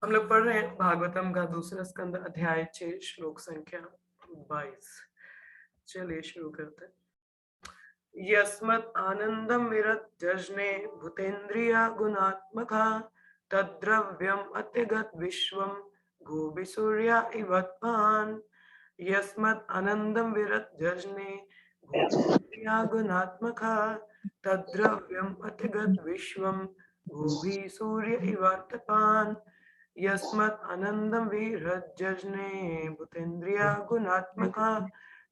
हम लोग पढ़ रहे हैं भागवतम का दूसरा स्कंद अध्याय 6 श्लोक संख्या 22। चलिए शुरू करते हैं। यस्मत् आनंदम विरज्जने भूतेन्द्रिया गुणात्मका तद्द्रव्यम अत्यगत विश्वम भूविसूर्या इवत्पान। यस्मत् आनंदम विरज्जने भूतेन्द्रिया गुणात्मका तद्द्रव्यम अत्यगत विश्वम भूभि सूर्य इवत्पान। यस्मत् आनंदम विरज्जने भूतेन्द्रिया गुणात्मका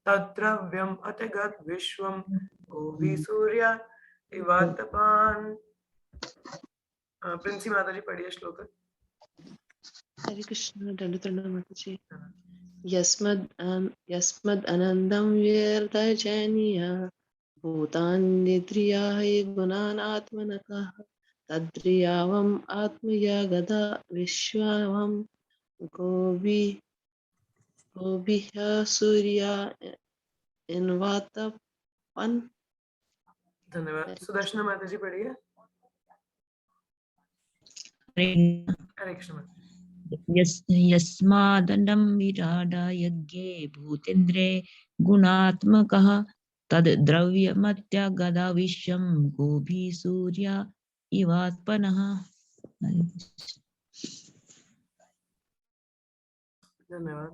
तद्द्रव्यम अत्यगत विश्वम भूभि सूर्य इवातपान। प्रिंसी माता जी पढ़िए श्लोक। हरे कृष्ण दंडोतरण माताजी। यस्मद् आनंदं व्यर्तजनीय भूतान्निद्रिया गुणानात्मनः तद्रियावम् आत्मया गदा विश्वावं गोभिः सूर्या इन्वातपन्। धन्यवाद। सुदर्शना माता जी पढ़िए। हरे कृष्ण। यस्मादन्नं विराड यज्ञे भूतेन्द्रे गुणात्मकः तद्द्रव्यमत्यगदा विश्वं गोभिः सूर्या इवात्मनः। धन्यवाद।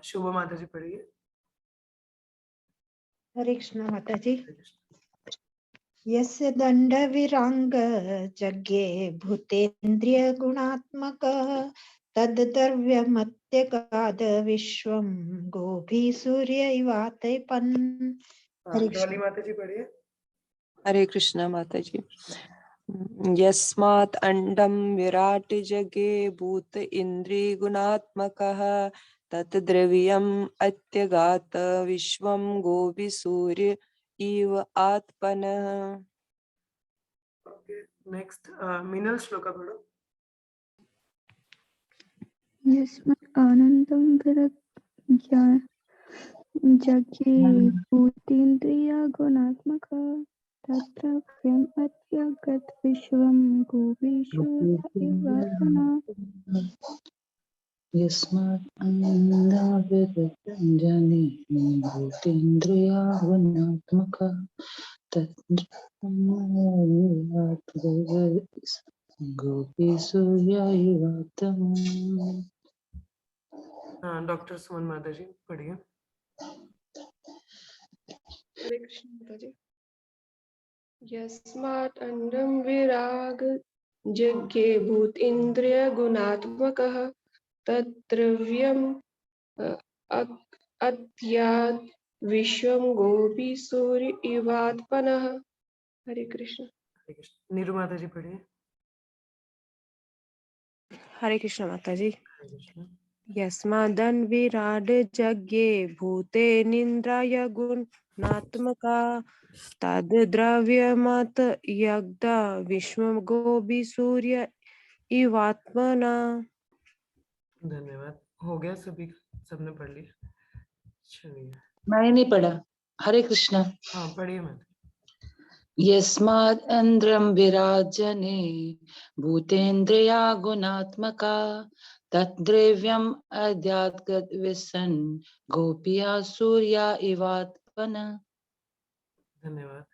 शुभ माता जी पढ़िए। हरे कृष्ण माता जी। यस्य दंड विरांग जज्ञे भूतेन्द्रिय गुणात्मकः तद्द्रव्यमत्यगाद विश्वं गोभी सूर्य इवातपन्। हरे कृष्ण माता जी पढ़िए। हरे कृष्ण माता जी। यस्मात् अंडं विराट जगे भूत इंद्रिय गुणात्मकः तत् द्रव्यम् अत्यगात विश्वं गोभि सूर्य इव आत्मनः। नेक्स्ट मीनल श्लोका पढ़ो। यस्मात् आनन्दं जज्ञे भूतेन्द्रिया गुणात्मकः तद्द्रव्यम् अत्यगत विश्वं गोभिः सूर्य इवात्मनः। यस्मात् आनन्दं विरज्जने भूतेन्द्रिया गुणात्मकः तद्द्रव्यम् गोभिः सूर्य इवात्मनः। डॉक्टर सुमन माता जी पढ़िए। हरे कृष्ण माता जी। यस्मात् अंडं विराग जज्ञे भूत इंद्रिय गुणात्मकः तद्द्रव्यम् अत्यात् विश्वं गोपी सूर्य इवात्मनः। हरे कृष्ण। नीरू माता जी पढ़िए। हरे कृष्ण माता जी। यस्मादन् विराड जज्ञे भूते निन्द्राय गुणात्मका तद्द्रव्यमत यग्दा विश्वं गोभि सूर्य इवात्मना। धन्यवाद। हो गया सभी, सबने पढ़ लिया। चलिए मैंने नहीं पढ़ा। हरे कृष्ण। हाँ पढ़िए मत। यस्मात् इंद्रं विराजने भूतेन्द्रिया गुणात्मका तद्द्रव्यम् अध्यात्गत विसन् गोपिया सूर्या इवात्मनः। धन्यवाद।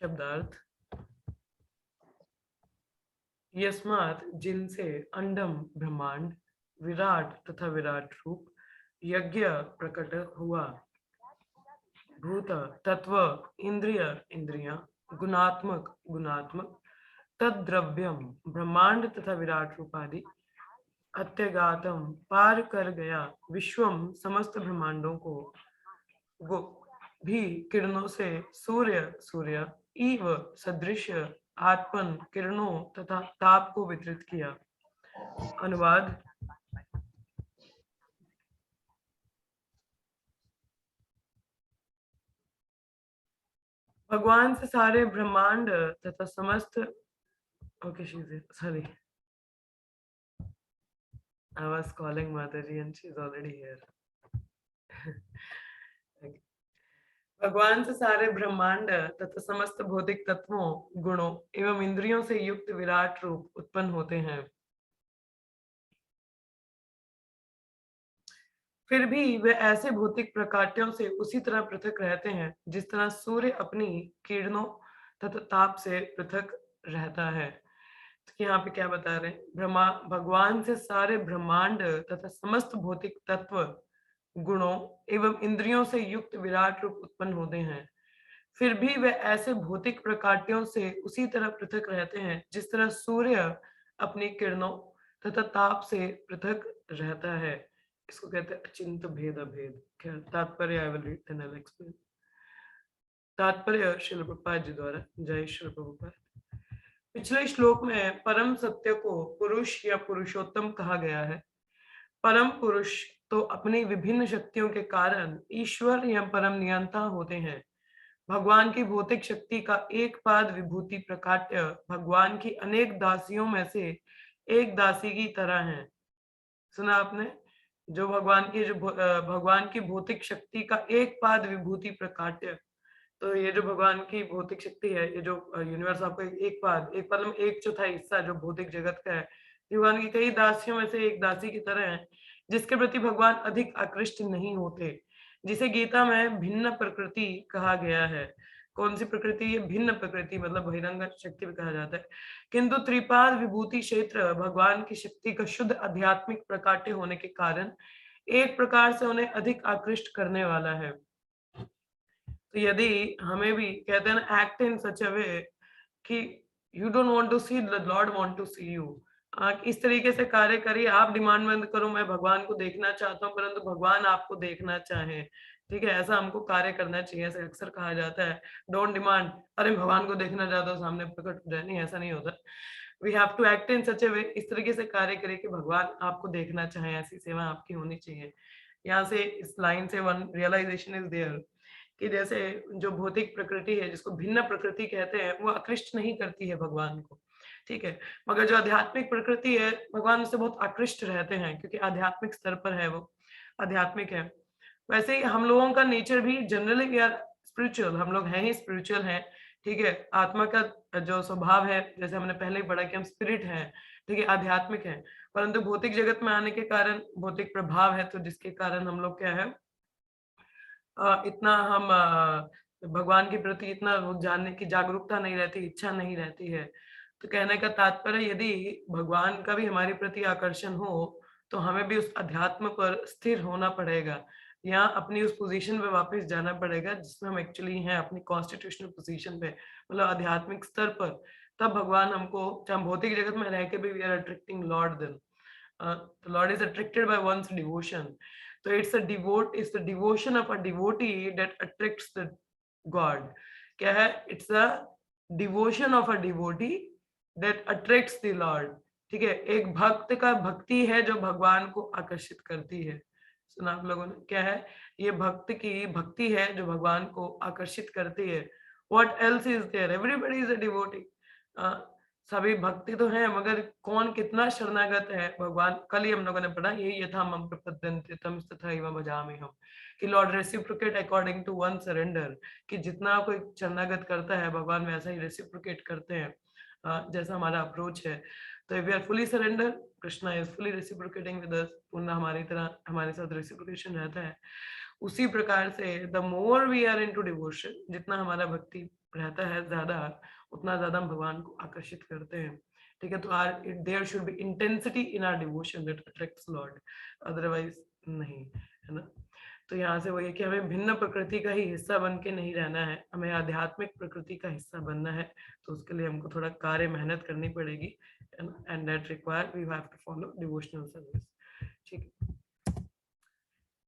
शब्दार्थ। यस्मात् जिनसे अंडम ब्रह्मांड विराट तथा विराट रूप यज्ञ प्रकट हुआ भूत तत्व इंद्रिय इंद्रियां गुणात्मक गुणात्मक तद्द्रव्यम ब्रह्मांड तथा विराट रूप आदि अत्यगातम पार कर गया विश्वम समस्त ब्रह्मांडों को भी किरणों से सूर्य सूर्य इव सदृश आत्मन किरणों तथा ताप को वितरित किया। अनुवाद। भगवान से सारे ब्रह्मांड तथा समस्त sorry, I was calling Mataji and she's already here. भगवान से सारे ब्रह्मांड तथा समस्त भौतिक तत्वों, गुणों एवं इंद्रियों से युक्त विराट रूप उत्पन्न होते हैं। फिर भी वे ऐसे भौतिक प्रकाट्यों से उसी तरह पृथक रहते हैं जिस तरह सूर्य अपनी किरणों तथा ताप से पृथक रहता है। तो यहाँ पे क्या बता रहे हैं, भगवान से सारे ब्रह्मांड तथा समस्त भौतिक तत्व, गुणों एवं इंद्रियों से युक्त विराट रूप उत्पन्न होते हैं। फिर भी वे ऐसे भौतिक प्रकाट्यों से उसी तरह पृथक रहते हैं जिस तरह सूर्य अपनी किरणों तथा ताप से पृथक रहता है। इसको कहते हैं अचिंत भेद अभेद। खैर तात्पर्य I will read then I will explain. तात्पर्य श्रील प्रभुपाद जी द्वारा। जय श्री प्रभुपाद। पिछले श्लोक में परम सत्य को पुरुष या पुरुषोत्तम कहा गया है। परम पुरुष तो अपनी विभिन्न शक्तियों के कारण ईश्वर या परम नियंता होते हैं। भगवान की भौतिक शक्ति का एक पाद विभूति प्रकाट्य भगवान की अनेक दासियों में से एक दासी की तरह है। सुना आपने? जो भगवान की भौतिक शक्ति का एक पाद विभूति प्रकाट्य, तो ये जो भगवान की भौतिक शक्ति है, ये जो यूनिवर्स आपको एक पाद मतलब एक चौथाई हिस्सा जो भौतिक जगत का है, भगवान की कई दासियों में से एक दासी की तरह है, जिसके प्रति भगवान अधिक आकृष्ट नहीं होते, जिसे गीता में भिन्न प्रकृति कहा गया है। कौन सी प्रकृति? ये भिन्न प्रकृति, मतलब बहिरंग शक्ति भी कहा जाता है। किंतु त्रिपाद विभूति क्षेत्र भगवान की शक्ति का शुद्ध आध्यात्मिक प्रकाट्य होने के कारण एक प्रकार से उन्हें अधिक आकृष्ट करने वाला है। तो यदि हमें भी कहते हैं ना, act in such a way कि you don't want to see, the Lord want to see you. इस तरीके से कार्य करिए। आप डिमांड बंद करो, मैं भगवान को देखना चाहता हूँ, परंतु भगवान आपको देखना चाहे। ठीक है, ऐसा हमको कार्य करना चाहिए। ऐसे अक्सर कहा जाता है, डोंट डिमांड, अरे भगवान को देखना चाहता हूँ सामने प्रकट हो जाए। नहीं, ऐसा नहीं होता। We have to act in such a way, इस तरीके से कार्य करें कि भगवान आपको देखना चाहे। ऐसी सेवा आपकी होनी चाहिए। यहाँ से इस लाइन से वन रियलाइजेशन इज देयर कि जैसे जो भौतिक प्रकृति है, जिसको भिन्न प्रकृति कहते हैं, वो आकृष्ट नहीं करती है भगवान को। ठीक है, मगर जो आध्यात्मिक प्रकृति है, भगवान उससे बहुत आकृष्ट रहते हैं, क्योंकि आध्यात्मिक स्तर पर है, वो आध्यात्मिक है। वैसे ही हम लोगों का नेचर भी जनरली वी आर स्पिरिचुअल, हम लोग हैं ही स्पिरिचुअल हैं। ठीक है, आत्मा का जो स्वभाव है, जैसे हमने पहले ही पढ़ा कि हम स्पिरिट हैं, ठीक है, आध्यात्मिक है। परंतु भौतिक जगत में आने के कारण भौतिक प्रभाव है, तो जिसके कारण हम लोग क्या है, इतना हम भगवान के प्रति इतना जानने की जागरूकता नहीं रहती, इच्छा नहीं रहती है। तो कहने का तात्पर्य, यदि भगवान का भी हमारे प्रति आकर्षण हो, तो हमें भी उस अध्यात्म पर स्थिर होना पड़ेगा, या अपनी उस पोजीशन पे वापस जाना पड़ेगा जिसमें हम एक्चुअली हैं, अपनी कॉन्स्टिट्यूशनल पोजीशन पे, मतलब आध्यात्मिक स्तर पर। तब भगवान हमको, चाहे भौतिक जगत में रह के भी we are attracting Lord, then the Lord is attracted by one's devotion. So it's the devotion of a devotee that attracts the God. क्या है? It's the devotion of a devotee that attracts the Lord. ठीक है, एक भक्त का भक्ति है जो भगवान को आकर्षित करती है। सुना आप लोगों ने? क्या है? ये भक्त की भक्ति है जो भगवान को आकर्षित करती है। What else is there? Everybody is a devotee. सभी भक्ति तो है, मगर कौन कितना शरणागत है भगवान। कल ही हम लोगों ने पढ़ा, यही यथा मम प्रपद्यन्ते तम तथा एव भजामि हम, कि Lord reciprocate according to one surrender, कि जितना कोई शरणागत करता है भगवान वैसा ही रेसिप्रोकेट करते हैं, जैसा हमारा अप्रोच है। तो we are fully surrender, Krishna is fully reciprocating with us, पूर्ण हमारी तरह हमारे साथ रेसिप्रोकेशन रहता है। उसी प्रकार से the more we are into devotion, जितना हमारा भक्ति रहता है ज्यादा, उतना ज्यादा हम भगवान को आकर्षित करते हैं। ठीक है, तो there should be intensity in our devotion that attracts Lord, otherwise नहीं, है ना। तो यहाँ से वही कि हमें भिन्न प्रकृति का ही हिस्सा बन के नहीं रहना है, हमें आध्यात्मिक प्रकृति का हिस्सा बनना है। तो उसके लिए हमको थोड़ा कार्य मेहनत करनी पड़ेगी, and that require we have to follow devotional service. ठीक है,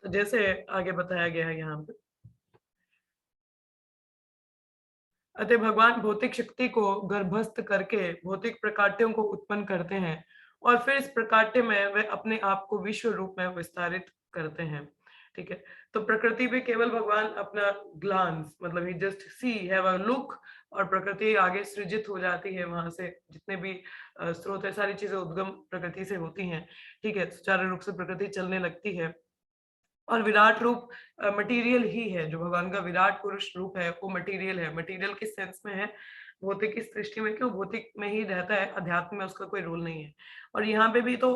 तो जैसे आगे बताया गया है यहाँ पे, अतः भगवान भौतिक शक्ति को गर्भस्थ करके भौतिक प्रकाट्यों को उत्पन्न करते हैं, और फिर इस प्रकाट्य में वे अपने आप को विश्व रूप में विस्तारित करते हैं। ठीक है, तो प्रकृति पे केवल भगवान अपना ग्लांस, मतलब ही just see, have a look, और प्रकृति आगे सृजित हो जाती है। वहां से जितने भी स्रोत है, सारी चीजें उद्गम प्रकृति से होती हैं। ठीक है, सुचारू रूप से प्रकृति चलने लगती है। और विराट रूप मटेरियल ही है। जो भगवान का विराट पुरुष रूप है वो मटेरियल है। मटेरियल किस सेंस में है? भौतिक की सृष्टि में, क्यों? भौतिक में ही रहता है, अध्यात्म में उसका कोई रोल नहीं है। और यहाँ पे भी तो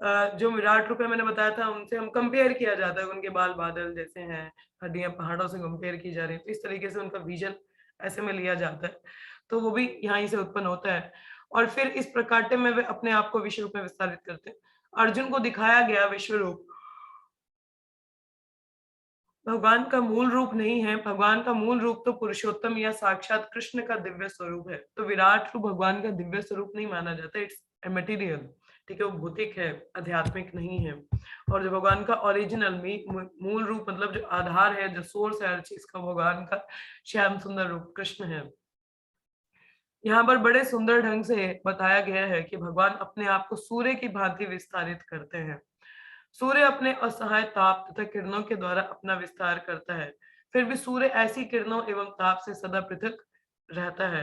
जो विराट रूप है मैंने बताया था, उनसे हम कंपेयर किया जाता है, उनके बाल बादल जैसे हैं, हड्डियां पहाड़ों से कंपेयर की जा रही है, तो इस तरीके से उनका विजन ऐसे में लिया जाता है। तो वो भी यहाँ ही से उत्पन्न होता है। और फिर इस प्रकाट्य में वे अपने आप को विश्व रूप में विस्तारित करते हैं। अर्जुन को दिखाया गया विश्व रूप भगवान का मूल रूप नहीं है। भगवान का मूल रूप तो पुरुषोत्तम या साक्षात कृष्ण का दिव्य स्वरूप है। तो विराट रूप भगवान का दिव्य स्वरूप नहीं माना जाता, इट्स मटेरियल, ठीक है, वो भौतिक है, आध्यात्मिक नहीं है। और जो भगवान का ओरिजिनल मूल रूप, मतलब जो आधार है, जो सोर्स है हर चीज का, भगवान का श्याम सुंदर रूप कृष्ण है। यहाँ पर बड़े सुंदर ढंग से बताया गया है कि भगवान अपने आप को सूर्य की भांति विस्तारित करते हैं। सूर्य अपने असहाय ताप तथा किरणों के द्वारा अपना विस्तार करता है, फिर भी सूर्य ऐसी किरणों एवं ताप से सदा पृथक रहता है।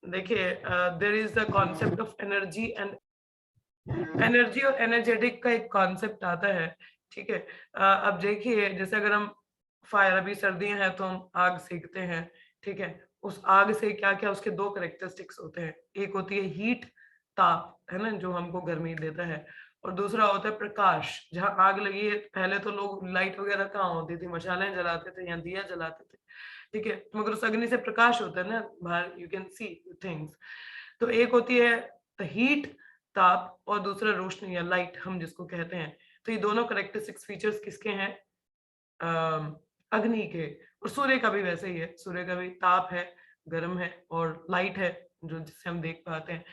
देखिए, there is the concept of energy and energy और एनर्जेटिक का एक कॉन्सेप्ट आता है, ठीक है। अब देखिए, जैसे अगर हम फायर, अभी सर्दियां हैं तो हम आग सेकते हैं, ठीक है। उस आग से क्या क्या उसके दो कैरेक्टरिस्टिक्स होते हैं, एक होती है हीट, ताप, है ना, जो हमको गर्मी देता है, और दूसरा होता है प्रकाश। जहाँ आग लगी है, पहले तो लोग लाइट वगैरह कहाँ होती थी, मशालें जलाते थे या दिया जलाते थे, ठीक है, मगर उस अग्नि से प्रकाश होता है ना बाहर, यू कैन सी थिंग्स। तो एक होती है द हीट, ताप, और दूसरा रोशनी या लाइट हम जिसको कहते हैं। तो ये दोनों कैरेक्टरिस्टिक्स फीचर्स किसके हैं? अग्नि के। और सूर्य का भी वैसे ही है, सूर्य का भी ताप है, गर्म है, और लाइट है जो जिससे हम देख पाते हैं।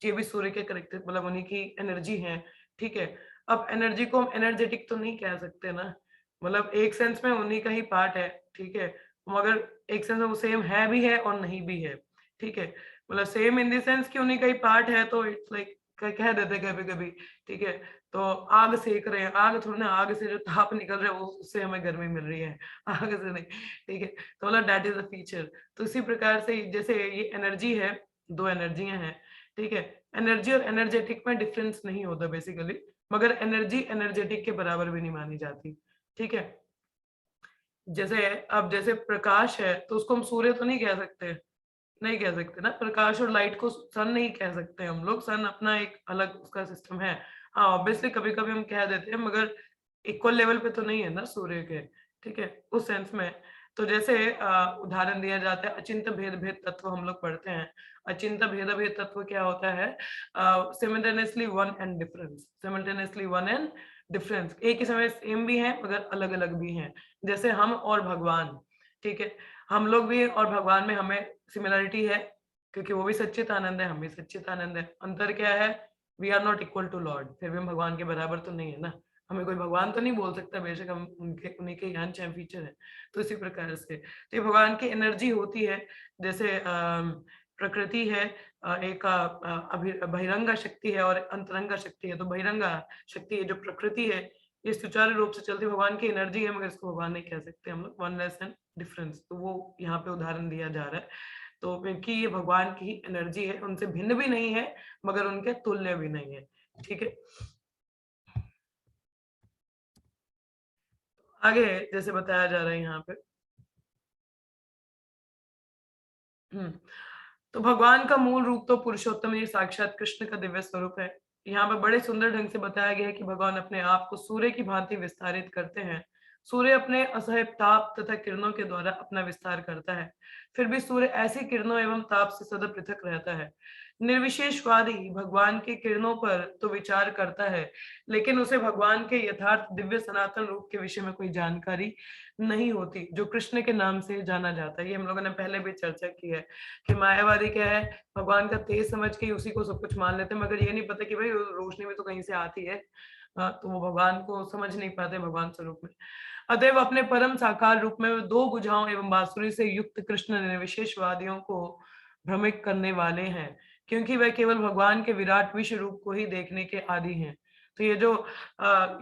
ये भी सूर्य के करेक्टर, मतलब उन्हीं की एनर्जी है, ठीक है। अब एनर्जी को हम एनर्जेटिक तो नहीं कह सकते ना, मतलब एक सेंस में उन्हीं का ही पार्ट है, ठीक है, मगर एक सेंस में वो सेम है भी है और नहीं भी है, ठीक है। मतलब सेम इन द सेंस कि उन्हीं का ही पार्ट है, तो इट्स लाइक कह देते कभी कभी, ठीक है। तो आग सेक रहे हैं, आग थोड़ी ना, आग से जो ताप निकल रहा है वो, उससे हमें गर्मी मिल रही है, आग से नहीं, ठीक है। तो मतलब दैट इज अ फीचर। तो इसी प्रकार से जैसे ये एनर्जी है, दो एनर्जियां हैं, ठीक है। एनर्जी और एनर्जेटिक में डिफरेंस नहीं होता बेसिकली, मगर एनर्जी एनर्जेटिक के बराबर भी नहीं मानी जाती, ठीक है। जैसे अब जैसे प्रकाश है तो उसको हम सूर्य तो नहीं कह सकते, नहीं कह सकते ना। प्रकाश और लाइट को सन नहीं कह सकते हम लोग, सन अपना एक अलग उसका सिस्टम है। हाँ, ऑब्वियसली कभी कभी हम कह देते हैं, मगर इक्वल लेवल पे तो नहीं है ना सूर्य के, ठीक है, उस सेंस में। तो जैसे उदाहरण दिया जाता है, अचिंत भेद भेद तत्व हम लोग पढ़ते हैं। अचिंत भेद भेद तत्व क्या होता है? Simultaneously one and difference, simultaneously one and difference, एक ही समय सेम भी है मगर अलग अलग भी हैं। जैसे हम और भगवान, ठीक है, हम लोग भी और भगवान में हमें सिमिलरिटी है, क्योंकि वो भी सच्चित आनंद है, हम भी सच्चित आनंद है। अंतर क्या है? We are not equal to Lord, फिर भी हम भगवान के बराबर तो नहीं है ना। हमें कोई भगवान तो नहीं बोल सकता, बेशक हम उनके उन्हीं के अंश हैं, फीचर है। तो इसी प्रकार से तो ये भगवान की एनर्जी होती है। जैसे प्रकृति है, एक बहिरंगा शक्ति है और अंतरंगा शक्ति है। तो बहिरंगा शक्ति है जो प्रकृति है, ये सुचारू रूप से चलती भगवान की एनर्जी है, मगर इसको भगवान नहीं कह सकते हम लोग, वननेस एंड डिफरेंस। तो वो यहाँ पे उदाहरण दिया जा रहा है। तो क्योंकि ये भगवान की ही एनर्जी है, उनसे भिन्न भी नहीं है मगर उनके तुल्य भी नहीं है, ठीक है। आगे जैसे बताया जा रहा है यहाँ पे, तो भगवान का मूल रूप तो पुरुषोत्तम ये साक्षात कृष्ण का दिव्य स्वरूप है। यहाँ पे बड़े सुंदर ढंग से बताया गया है कि भगवान अपने आप को सूर्य की भांति विस्तारित करते हैं। सूर्य अपने असह्य ताप तथा किरणों के द्वारा अपना विस्तार करता है, फिर भी सूर्य ऐसी किरणों एवं ताप से सदा पृथक रहता है। निर्विशेषवादी भगवान के किरणों पर तो विचार करता है, लेकिन उसे भगवान के यथार्थ दिव्य सनातन रूप के विषय में कोई जानकारी नहीं होती, जो कृष्ण के नाम से जाना जाता है। ये हम लोगों ने पहले भी चर्चा की है कि मायावादी क्या है, भगवान का तेज समझ के उसी को सब कुछ मान लेते हैं, मगर ये नहीं पता कि भाई रोशनी भी तो कहीं से आती है। तो वो भगवान को समझ नहीं पाते भगवान स्वरूप में। अतएव अपने परम साकार रूप में दो भुजाओं एवं बांसुरी से युक्त कृष्ण निर्विशेषवादियों को भ्रमित करने वाले हैं, क्योंकि वह केवल भगवान के विराट विश्व रूप को ही देखने के आदी हैं। तो ये जो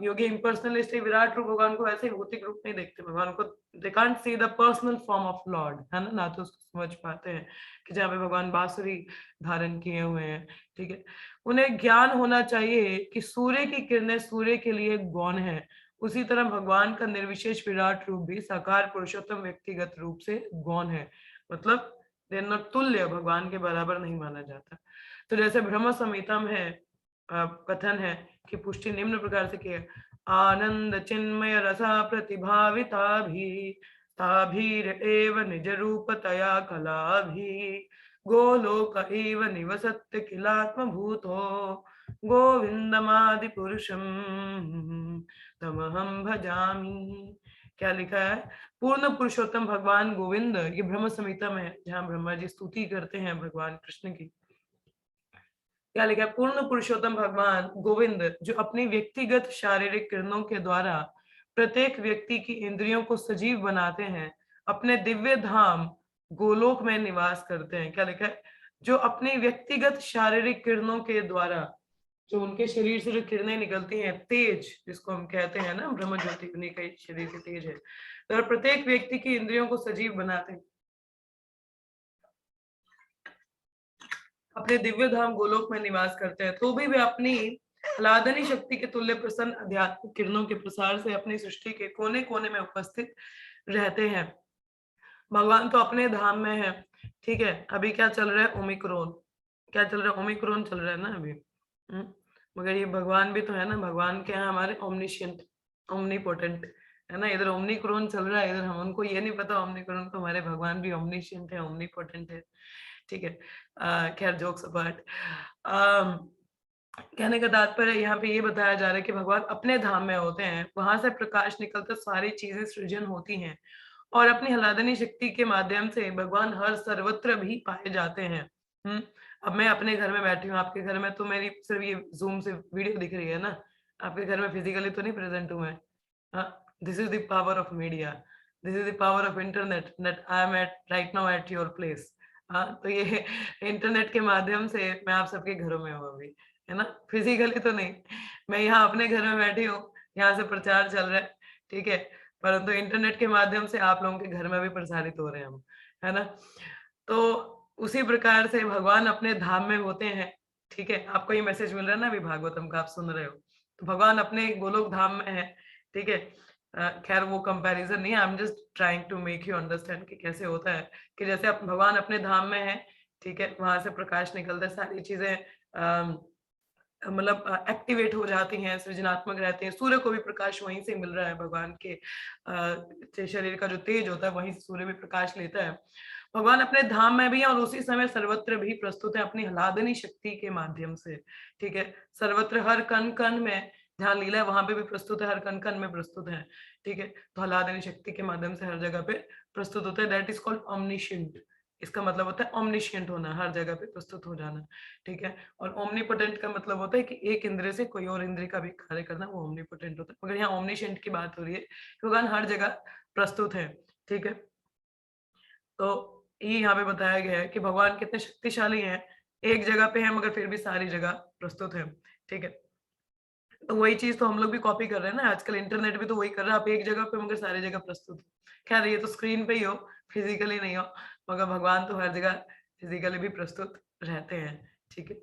योगी इम्पर्सनलिस्ट विराट रूप, भगवान को ऐसे भौतिक रूप नहीं देखते, भगवान को they can't see the personal form of Lord, है ना तो उसको समझ पाते हैं कि जहाँ पे भगवान बांसुरी धारण किए हुए हैं, ठीक है। उन्हें ज्ञान होना चाहिए कि सूर्य की किरणें सूर्य के लिए गौण है उसी तरह भगवान का निर्विशेष विराट रूप भी साकार पुरुषोत्तम व्यक्तिगत रूप से गौण है, मतलब तुल्य, भगवान के बराबर नहीं माना जाता। तो जैसे ब्रह्म संहिता में है कथन है कि पुष्टि निम्न प्रकार से की है, आनंद चिन्मय रसा प्रतिभाविता भी ताभीर एव निज रूपतया कलाभि गोलोक एव निवसत्य किलात्म भूतो गोविंदमादि पुरुषम तमहम भजामि। क्या लिखा है? पूर्ण पुरुषोत्तम भगवान गोविंद, ये ब्रह्म संहिता में है जहाँ ब्रह्मा जी स्तुति करते हैं भगवान कृष्ण की। क्या लिखा है? पूर्ण पुरुषोत्तम भगवान गोविंद जो अपनी व्यक्तिगत शारीरिक किरणों के द्वारा प्रत्येक व्यक्ति की इंद्रियों को सजीव बनाते हैं, अपने दिव्य धाम गोलोक में निवास करते हैं। क्या लिखा है? जो अपनी व्यक्तिगत शारीरिक किरणों के द्वारा, जो उनके शरीर से जो किरणें निकलती हैं, तेज जिसको हम कहते हैं ना, ब्रह्म ज्योति उन्हीं का शरीर के तेज है, तो प्रत्येक व्यक्ति की इंद्रियों को सजीव बनाते हैं, अपने दिव्य धाम गोलोक में निवास करते हैं, तो भी वे अपनी आह्लादनी शक्ति के तुल्य प्रसन्न आध्यात्मिक किरणों के प्रसार से अपनी सृष्टि के कोने कोने में उपस्थित रहते हैं। भगवान तो अपने धाम में है, ठीक है। अभी क्या चल रहा है? ओमिक्रॉन, क्या चल रहा है? ओमिक्रॉन चल रहा है ना अभी। मगर ये भगवान भी तो है ना, भगवान क्या है? हमारे ओमनिशिएंट, ओमनीपोटेंट है ना। इधर ओमनिक्रॉन चल रहा है, इधर हम उनको ये नहीं पता ओमनिक्रॉन, तो हमारे भगवान भी ओमनिशिएंट है, ओमनीपोटेंट है, ठीक है। खैर जोक्स अपार्ट, कहने का तात्पर्य यहाँ पे ये बताया जा रहा है कि भगवान अपने धाम में होते हैं, वहां से प्रकाश निकलकर सारी चीजें सृजन होती हैं, और अपनी आह्लादनी शक्ति के माध्यम से भगवान हर सर्वत्र भी पाए जाते हैं। अब मैं अपने घर में बैठी हूँ, आपके घर में तो मेरी सिर्फ ये जूम से वीडियो दिख रही है ना, आपके घर में फिजिकली तो नहीं प्रेजेंट हूँ मैं। This is the power of media, this is the power of internet, that I am at right now at your place. तो ये इंटरनेट के माध्यम से मैं आप सबके घरों में हूँ अभी, है ना, फिजिकली तो नहीं। मैं यहाँ अपने घर में बैठी हूँ, यहाँ से प्रचार चल रहा है, ठीक है, परंतु इंटरनेट के माध्यम से आप लोगों के घर में भी प्रसारित हो रहे हैं हम, है ना। तो उसी प्रकार से भगवान अपने धाम में होते हैं, ठीक है। आपको ये मैसेज मिल रहा है ना अभी भागवतम का, आप सुन रहे हो, तो भगवान अपने गोलोक धाम में है, ठीक है। खैर वो कंपैरिजन नहीं है, I am just trying to make you understand कि कैसे होता है कि जैसे आप भगवान अपने धाम में है, ठीक है, वहां से प्रकाश निकलता है, सारी चीजें मतलब एक्टिवेट हो जाती हैं, सृजनात्मक रहते हैं। सूर्य को भी प्रकाश वहीं से मिल रहा है, भगवान के शरीर का जो तेज होता है वहीं से सूर्य भी प्रकाश लेता है। भगवान अपने धाम में भी है और उसी समय सर्वत्र भी प्रस्तुत है अपनी आह्लादनी शक्ति के माध्यम से, ठीक है। सर्वत्र, हर कण कण में जहाँ लीला है वहां पे भी प्रस्तुत है, हर कण कण में प्रस्तुत है, ठीक है। तो आह्लादनी शक्ति के माध्यम से हर जगह पे प्रस्तुत होता है। That is called omniscient. इसका मतलब होता है ओमनिशिएंट होना, हर जगह पे प्रस्तुत हो जाना, ठीक है। और ओमनीपोटेंट का मतलब होता है कि एक इंद्रिय से कोई और इंद्रिय का भी कार्य करना, वो ओमनीपोटेंट होता है। मगर यहाँ ओमनिशिएंट की बात हो रही है, भगवान हर जगह प्रस्तुत है, ठीक है। तो ये यहाँ पे बताया गया है कि भगवान कितने शक्तिशाली हैं, एक जगह पे है मगर फिर भी सारी जगह प्रस्तुत है, ठीक है। तो वही चीज तो हम लोग भी कॉपी कर रहे हैं ना, आजकल इंटरनेट भी तो वही कर रहा है, आप एक जगह पे मगर सारी जगह प्रस्तुत हो। खैर ये तो स्क्रीन पे ही हो, फिजिकली नहीं हो, मगर भगवान तो हर जगह फिजिकली भी प्रस्तुत रहते हैं, ठीक है।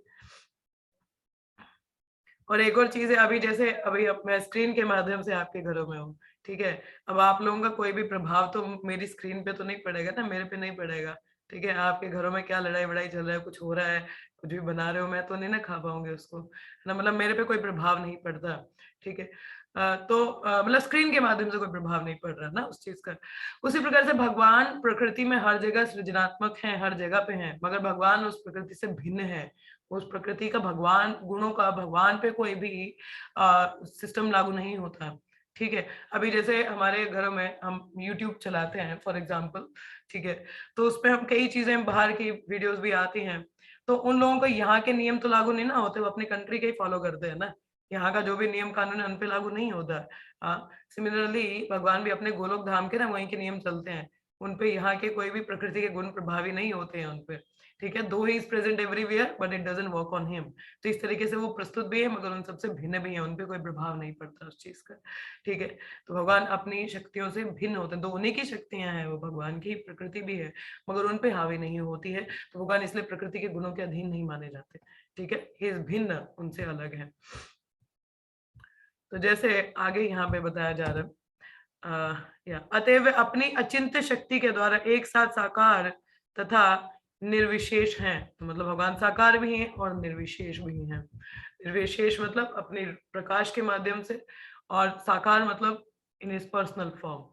और एक और चीज है, अभी जैसे अभी मैं स्क्रीन के माध्यम से आपके घरों में हूँ, ठीक है। अब आप लोगों का कोई भी प्रभाव तो मेरी स्क्रीन पे तो नहीं पड़ेगा ना, मेरे पे नहीं पड़ेगा, ठीक है। आपके घरों में क्या लड़ाई वड़ाई चल रहा है, कुछ हो रहा है, कुछ भी बना रहे हो, मैं तो नहीं ना खा पाऊंगी उसको, है ना, मतलब मेरे पे कोई प्रभाव नहीं पड़ता, ठीक है। मतलब स्क्रीन के माध्यम से कोई प्रभाव नहीं पड़ रहा ना उस चीज का। उसी प्रकार से भगवान प्रकृति में हर जगह सृजनात्मक है, हर जगह पे है, मगर भगवान उस प्रकृति से भिन्न है। उस प्रकृति का, भगवान गुणों का भगवान पे कोई भी सिस्टम लागू नहीं होता, ठीक है। अभी जैसे हमारे घरों में हम YouTube चलाते हैं फॉर एग्जांपल, ठीक है, तो उसपे हम कई चीजें, बाहर की वीडियोस भी आती हैं, तो उन लोगों को यहाँ के नियम तो लागू नहीं ना होते, वो अपनी कंट्री के ही फॉलो करते हैं ना, यहाँ का जो भी नियम कानून है उन पे लागू नहीं होता। सिमिलरली भगवान भी अपने गोलोक धाम के ना वहीं के नियम चलते हैं, उनपे यहाँ के कोई भी प्रकृति के गुण प्रभावी नहीं होते हैं उनपे, ठीक है। दो he is present everywhere but it doesn't work on him. तो इस तरीके से वो प्रस्तुत भी है मगर उन सबसे भिन्न भी है, उनपे कोई प्रभाव नहीं पड़ता उस चीज का, ठीक है। तो भगवान अपनी शक्तियों से भिन्न होते हैं, तो उन्हीं की शक्तियां हैं, वो भगवान की प्रकृति भी है मगर उन पे हावी नहीं होती है, तो भगवान इसलिए प्रकृति के गुणों के अधीन नहीं माने जाते, ठीक है। ये भिन्न, उनसे अलग है। तो जैसे आगे यहाँ पे बताया जा रहा है, अतएव वे अपनी अचिंत्य शक्ति के द्वारा एक साथ साकार तथा निर्विशेष हैं। तो मतलब भगवान साकार भी हैं और निर्विशेष भी हैं। निर्विशेष मतलब अपने प्रकाश के माध्यम से, और साकार मतलब इन हिज पर्सनल फॉर्म।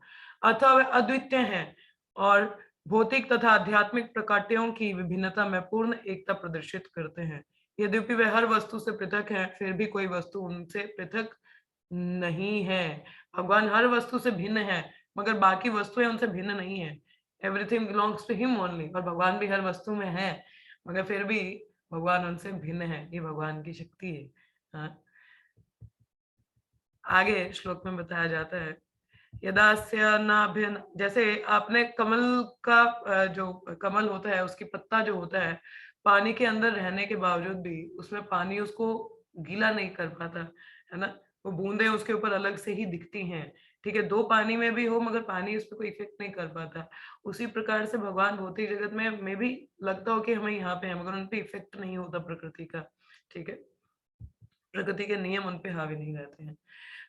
अथवा वे अद्वितीय हैं और भौतिक तथा आध्यात्मिक प्रकाट्यों की विभिन्नता में पूर्ण एकता प्रदर्शित करते हैं। यद्यपि वे हर वस्तु से पृथक हैं, फिर भी कोई वस्तु उनसे पृथक नहीं है। भगवान हर वस्तु से भिन्न है, मगर बाकी वस्तुएं उनसे भिन्न नहीं है। Everything belongs to him only. और भगवान भी हर वस्तु में है, मगर फिर भी भगवान उनसे भिन्न है। ये भगवान की शक्ति है। हाँ। आगे श्लोक में बताया जाता है, यदास्य नाभ्य, जैसे आपने कमल का जो कमल होता है उसकी पत्ता जो होता है, पानी के अंदर रहने के बावजूद भी उसमें पानी उसको गीला नहीं कर पाता, है ना। वो बूंदे उसके ऊपर अलग से ही दिखती हैं, ठीक है। दो पानी में भी हो मगर पानी उस पर कोई इफेक्ट नहीं कर पाता। उसी प्रकार से भगवान भौतिक जगत में भी लगता हो कि हमें यहाँ पे है, मगर उन पे इफेक्ट नहीं होता प्रकृति का, ठीक है। प्रकृति के नियम उन पे हावी नहीं रहते हैं।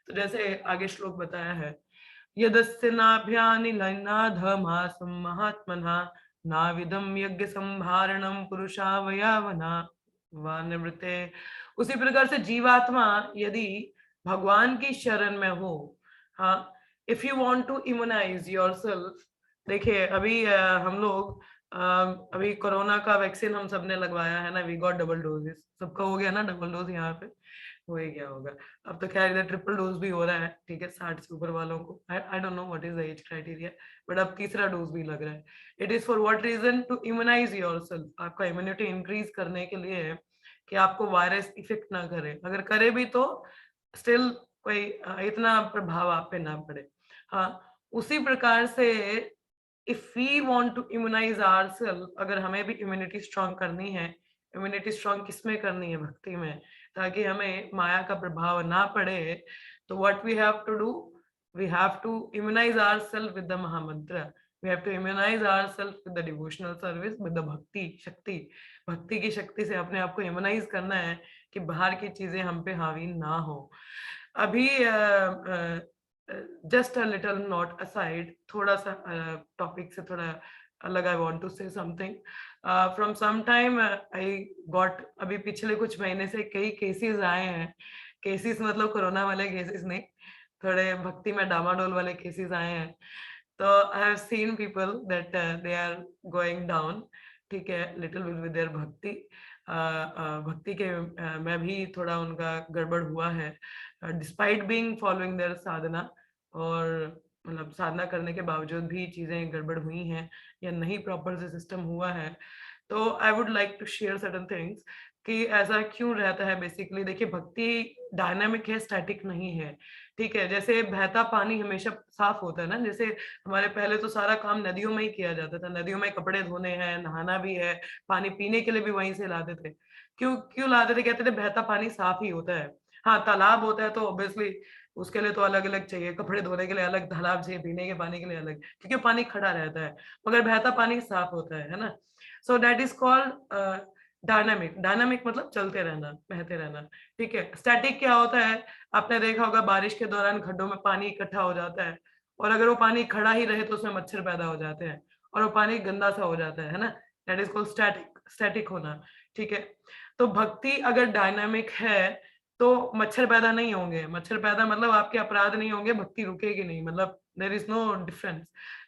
तो जैसे आगे श्लोक बताया है, यदस्य नाभ्यानिलयनाधमासं महात्मना नाविदं यज्ञ संभारणं पुरुषा वयावना वा निवृत्ते। उसी प्रकार से जीवात्मा यदि भगवान की शरण में हो, हाँ, if you want to immunise yourself. देखिए अभी हम लोग अभी कोरोना का वैक्सीन हम सबने लगवाया है ना, वी गॉट डबल डोजेस, सबका हो गया ना डबल डोज, यहाँ पे हो ही गया होगा। अब तो खैर इधर ट्रिपल डोज भी हो रहा है, ठीक है, 60 से ऊपर वालों को। I don't know what is the age criteria, but अब तीसरा डोज भी लग रहा है। It is for what reason? To immunise yourself, आपका इम्यूनिटी इंक्रीज करने के लिए है कि आपको वायरस इफेक्ट ना करे। अगर करे भी तो स्टिल कोई इतना प्रभाव आप पे ना पड़े। हाँ, उसी प्रकार से if we want to immunise ourself, अगर हमें भी इम्यूनिटी स्ट्रांग करनी है, इम्यूनिटी स्ट्रांग किसमें करनी है? भक्ति में, ताकि हमें माया का प्रभाव ना पड़े। तो what we have to do, we have to immunise ourselves with the mahamantra, we have to immunise ourselves with the devotional service, with the bhakti shakti. भक्ति की शक्ति से अपने आप को इम्यूनाइज करना है कि बाहर की चीजें हम पे हावी ना हो। अभी just a little note aside, थोड़ा सा टॉपिक से थोड़ा अलग, I want to say something. From some time I got, अभी पिछले कुछ महीने से कई केसेस आए हैं। केसेस मतलब कोरोना वाले केसेस नहीं, थोड़े भक्ति में डामाडोल वाले केसेस आए हैं। तो I have seen people that they are going down, ठीक है, लिटिल विद देयर भक्ति। भक्ति के में भी थोड़ा उनका गड़बड़ हुआ है, डिस्पाइट बीइंग फॉलोइंग देयर साधना। और मतलब साधना करने के बावजूद भी चीजें गड़बड़ हुई हैं या नहीं प्रॉपर से सिस्टम हुआ है। तो I would like to share certain things कि ऐसा क्यों रहता है। बेसिकली देखिए, भक्ति डायनामिक है, स्टैटिक नहीं है, ठीक है। जैसे बहता पानी हमेशा साफ होता है ना, जैसे हमारे पहले तो सारा काम नदियों में ही किया जाता था, नदियों में कपड़े धोने हैं, नहाना भी है, पानी पीने के लिए भी वहीं से लाते थे। क्यों क्यों लाते थे? कहते थे बहता पानी साफ ही होता है। हाँ, तालाब होता है तो ऑब्वियसली उसके लिए तो अलग अलग चाहिए, कपड़े धोने के लिए अलग तालाब चाहिए, पीने के पानी के लिए अलग, क्योंकि पानी खड़ा रहता है, मगर बहता पानी साफ होता है ना। So that is called dynamic. Dynamic मतलब चलते रहना, बहते रहना, ठीक है। स्टैटिक क्या होता है? आपने देखा होगा बारिश के दौरान खड्डों में पानी इकट्ठा हो जाता है, और अगर वो पानी खड़ा ही रहे तो उसमें मच्छर पैदा हो जाते हैं और वो पानी गंदा सा हो जाता है ना। That is called static, static होना, ठीक है। तो भक्ति अगर डायनामिक है तो मच्छर पैदा नहीं होंगे। मच्छर पैदा मतलब आपके अपराध नहीं होंगे, भक्ति रुकेगी नहीं, मतलब there is no difference.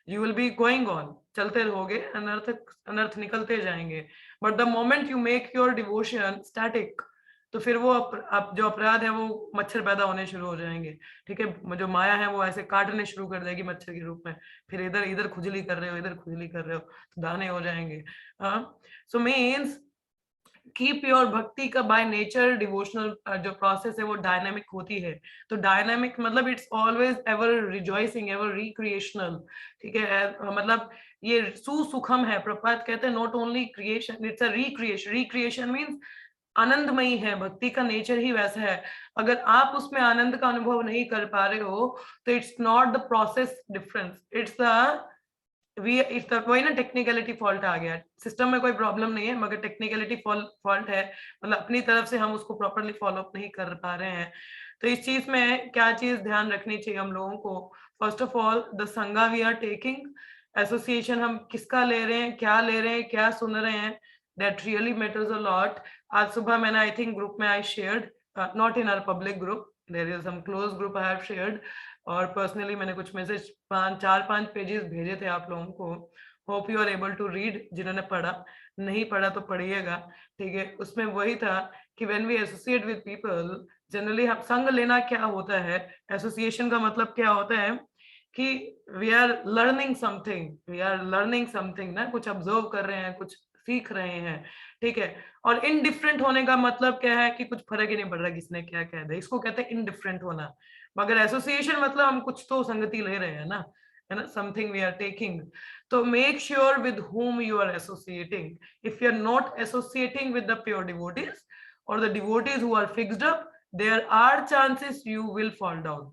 You will be going on, चलते रहोगे, अनर्थ निकलते जाएंगे। But the moment you make your devotion static, तो फिर वो जो अपराध है वो मच्छर पैदा होने शुरू हो जाएंगे, ठीक है। जो माया है वो ऐसे काटने शुरू कर देगी मच्छर के रूप में, फिर इधर इधर खुजली कर रहे हो, इधर खुजली कर रहे हो, तो दाने हो जाएंगे। सो मीन्स कीप योर भक्ति का बाय नेचर डिवोशनल जो प्रोसेस है वो डायनामिक होती है। तो डायनामिक मतलब it's always ever rejoicing, ever recreational, ठीक है। मतलब ये सुसुखम है। प्रपात कहते हैं not only creation, it's a recreation. Recreation means आनंदमयी है, भक्ति का नेचर ही वैसा है। अगर आप उसमें आनंद का अनुभव नहीं कर पा रहे हो तो it's not the process difference, it's the वही ना, टेक्निकलिटी फॉल्ट आ गया। सिस्टम में कोई प्रॉब्लम नहीं है, मगर टेक्निकलिटी फॉल्ट है, मतलब अपनी तरफ से हम उसको प्रॉपरली फॉलो अप नहीं कर पा रहे हैं। तो इस चीज में क्या चीज ध्यान रखनी चाहिए हम लोगों को? फर्स्ट ऑफ ऑल द संगा वी आर टेकिंग, एसोसिएशन हम किसका ले रहे हैं, क्या ले रहे हैं, क्या सुन रहे हैं, that really matters a lot. आज सुबह मैंने आई थिंक ग्रुप में I shared, not in our public group, there is some close group I have shared, और पर्सनली मैंने कुछ मैसेज 4-5 पेजेस भेजे थे आप लोगों को. Hope you are able to read. जिन्होंने पढ़ा, नहीं पढ़ा तो पढ़िएगा, ठीक है. उसमें वही था कि when we associate with people, generally हम संग लेना क्या होता है, एसोसिएशन का मतलब क्या होता है कि वी आर लर्निंग समथिंग ना, कुछ ऑब्जर्व कर रहे हैं, कुछ सीख रहे हैं, ठीक है. और इनडिफरेंट होने का मतलब क्या है कि कुछ फर्क ही नहीं पड़ रहा किसने क्या कह दिया, इसको कहते हैं इनडिफरेंट होना. मगर एसोसिएशन मतलब हम कुछ तो संगति ले रहे हैं ना, है ना, समथिंग वी आर टेकिंग. तो make sure with whom you are associating. If you are not associating with the pure devotees or the devotees who are fixed up, there are chances you will fall down.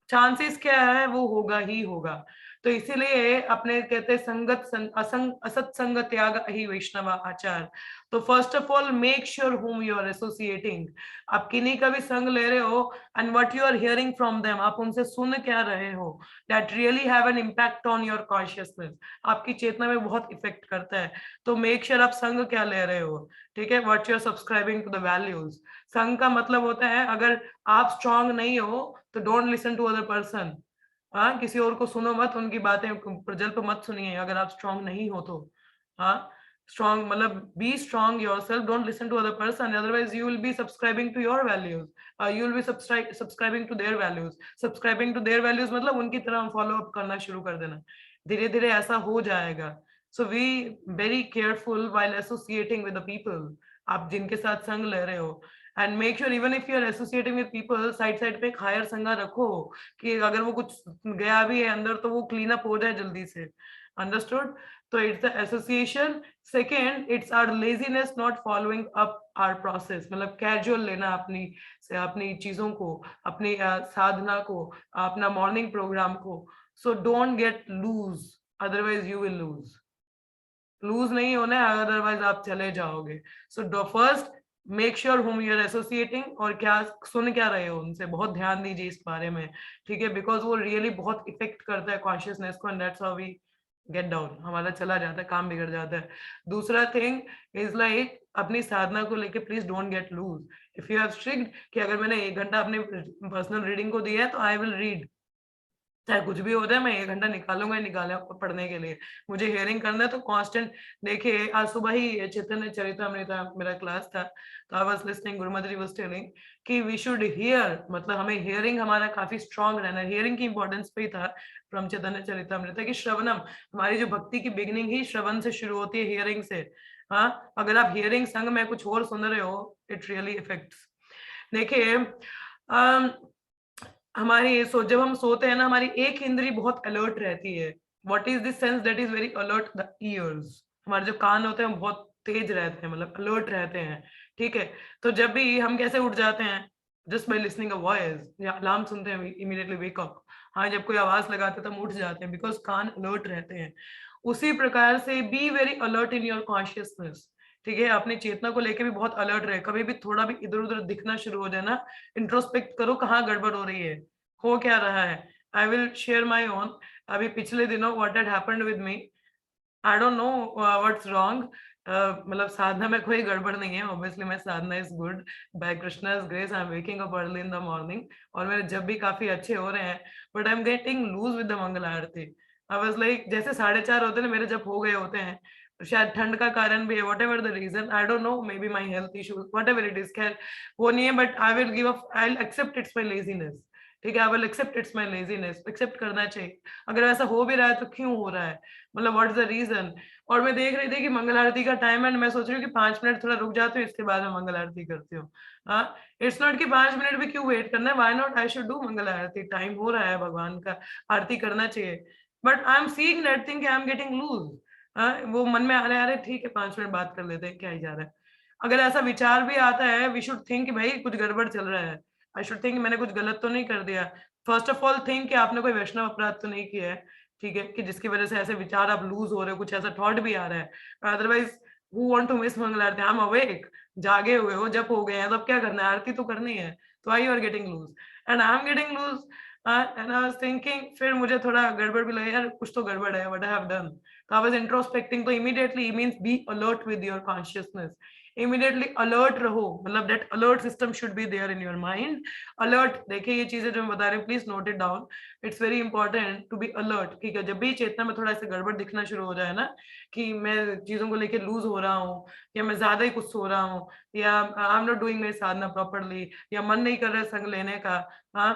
Chances क्या है, वो होगा ही होगा. तो इसीलिए अपने कहते हैं असत संग त्याग ही वैष्णव आचार. तो first of all make sure whom you are associating. आप किन्हीं का भी संग ले रहे हो and what you are hearing from them, आप उनसे सुन क्या रहे हो, that really have an impact on your consciousness. आपकी चेतना में बहुत इफेक्ट करता है. तो मेक श्योर आप संग क्या ले रहे हो, ठीक है. what you are subscribing to the values. संग का मतलब होता है अगर आप स्ट्रांग नहीं हो तो don't listen to other person. हाँ, किसी और को सुनो मत, उनकी बातें प्रजल्प मत सुनिए अगर आप स्ट्रांग नहीं हो तो. हाँ, स्ट्रांग मतलब be strong yourself, don't listen to other person, otherwise you will be subscribing to your values, you will be subscribing to their values. Subscribing to their values मतलब उनकी तरह फॉलो अप करना शुरू कर देना. धीरे धीरे ऐसा हो जाएगा. So we very careful while associating with the people. आप जिनके साथ संग ले रहे हो, and make sure even if you are associating with people, side पे एक हायर संगा रखो कि अगर वो कुछ गया भी है अंदर तो वो क्लीन अप हो जाए जल्दी से. अंडरस्टूड. तो it's the association. Second, it's our laziness not following up our process, मतलब कैजुअल लेना अपनी चीजों को, अपनी साधना को, अपना मॉर्निंग प्रोग्राम को. So don't get loose, otherwise you will lose नहीं होना है, अदरवाइज आप चले जाओगे. So first make sure whom you are associating, और क्या सुन क्या रहे हो उनसे, बहुत ध्यान दीजिए इस बारे में, ठीक है. बिकॉज वो रियली बहुत इफेक्ट करता है कॉन्शियसनेस को, and that's how we get down, हमारा चला जाता है, काम बिगड़ जाता है. दूसरा थिंग इज लाइक अपनी साधना को लेके please don't get loose. If you have strict कि अगर मैंने 1 घंटा अपने पर्सनल रीडिंग को दिया है तो आई विल रीड, चाहे कुछ भी हो जाए, मैं 1 घंटा निकालूंगा ही निकालूंगा पढ़ने के लिए. मुझे हियरिंग करना है तो कांस्टेंट. देखिए आज सुबह ही चैतन्य चरितामृत मेरा क्लास था, तो I was listening, Gurumati ji was telling कि वी शुड हियर, मतलब हमें हियरिंग हमारा काफी स्ट्रांग रहना है. हियरिंग की इंपॉर्टेंस पे ही था फ्रॉम चैतन्य चरितामृत कि श्रवणम, हमारी जो भक्ति की बिगिनिंग ही श्रवण से शुरू होती है, हियरिंग से. हाँ, अगर आप हियरिंग संग में कुछ और सुन रहे हो, इट रियली इफेक्ट्स. देखिए हमारी जब हम सोते हैं ना, हमारी एक इंद्री बहुत अलर्ट रहती है. What is this sense that is very alert? The years. हमारे जो कान होते हैं बहुत तेज रहते हैं, मतलब अलर्ट रहते हैं, ठीक है. तो जब भी हम कैसे उठ जाते हैं, just by listening a voice, या अलार्म सुनते हैं इमीडिएटली वेक अप. हाँ, जब कोई आवाज लगाते हैं तो हम उठ जाते हैं, बिकॉज कान अलर्ट रहते हैं. उसी प्रकार से be very alert in your consciousness, ठीक है. अपनी चेतना को लेकर भी बहुत अलर्ट रहे. कभी भी थोड़ा भी इधर उधर दिखना शुरू हो जाए ना, इंट्रोस्पेक्ट करो कहाँ गड़बड़ हो रही है, हो क्या रहा है. I will share my own. अभी पिछले दिनों what had happened with me, I don't know what's wrong. मतलब साधना में कोई गड़बड़ नहीं है, ऑब्वियसली मैं sadhana is good, by Krishna's grace I am waking up early in the morning, और मेरे जब भी काफी अच्छे हो रहे हैं, but I am getting loose with the mangal aarti. I was like जैसे 4:30 होते हैं मेरे जब हो गए होते हैं, शायद ठंड का कारण भी है, whatever the reason, I don't know, may be my health issues, whatever it is. खैर वो नहीं है, but I will give up, I will accept it's my laziness, ठीक है. I will accept it's my laziness, accept करना चाहिए. अगर ऐसा हो भी रहा है तो क्यों हो रहा है, मतलब व्हाट इज द रीजन. और मैं देख रही थी कि मंगल आरती का टाइम है, मैं सोच रही हूँ कि 5 मिनट थोड़ा रुक जाती हूँ, इसके बाद मैं मंगल आरती करती हूँ. हाँ, इट्स नॉट कि 5 मिनट भी क्यों वेट करना है, why not, I should do mangal aarti, time हो रहा है, भगवान का आरती करना चाहिए. But I am seeing that thing, I am getting loose. वो मन में आ रहा है, ठीक है 5 मिनट बात कर लेते हैं, क्या ही जा रहा है. अगर ऐसा विचार भी आता है, वी शुड थिंक कि भाई कुछ गड़बड़ चल रहा है, आई शुड थिंक मैंने कुछ गलत तो नहीं कर दिया. फर्स्ट ऑफ ऑल थिंक कि आपने कोई वैष्णव अपराध तो नहीं किया है, ठीक है, कि जिसकी वजह से ऐसे विचार आप लूज हो रहे हो, कुछ ऐसा थॉट भी आ रहा है. Otherwise who want to miss mangal aarti, I am awake, जागे हुए हो, जब हो गए हैं तो अब क्या करना है, आरती तो करनी है. why you are getting loose? And I'm getting loose. And I was thinking, फिर मुझे थोड़ा गड़बड़ भी लगा, यार कुछ तो गड़बड़ है, what I have done. So I was introspecting, तो immediately means be alert with your consciousness. Immediately alert रहो, मतलब that alert system should be there in your mind. Alert, देखिए ये चीजें जो मैं बता रही हूँ, please note it down. It's very important to be alert. ठीक है, जब भी चेतना में थोड़ा ऐसे गड़बड़ दिखना शुरू हो जाए ना, कि मैं चीजों को लेके लूज हो रहा हूँ, या मैं ज्यादा ही कुछ सो रहा हूँ, या आई am not doing my Sadhana properly, या मन नहीं कर रहा संग लेने का, हाँ,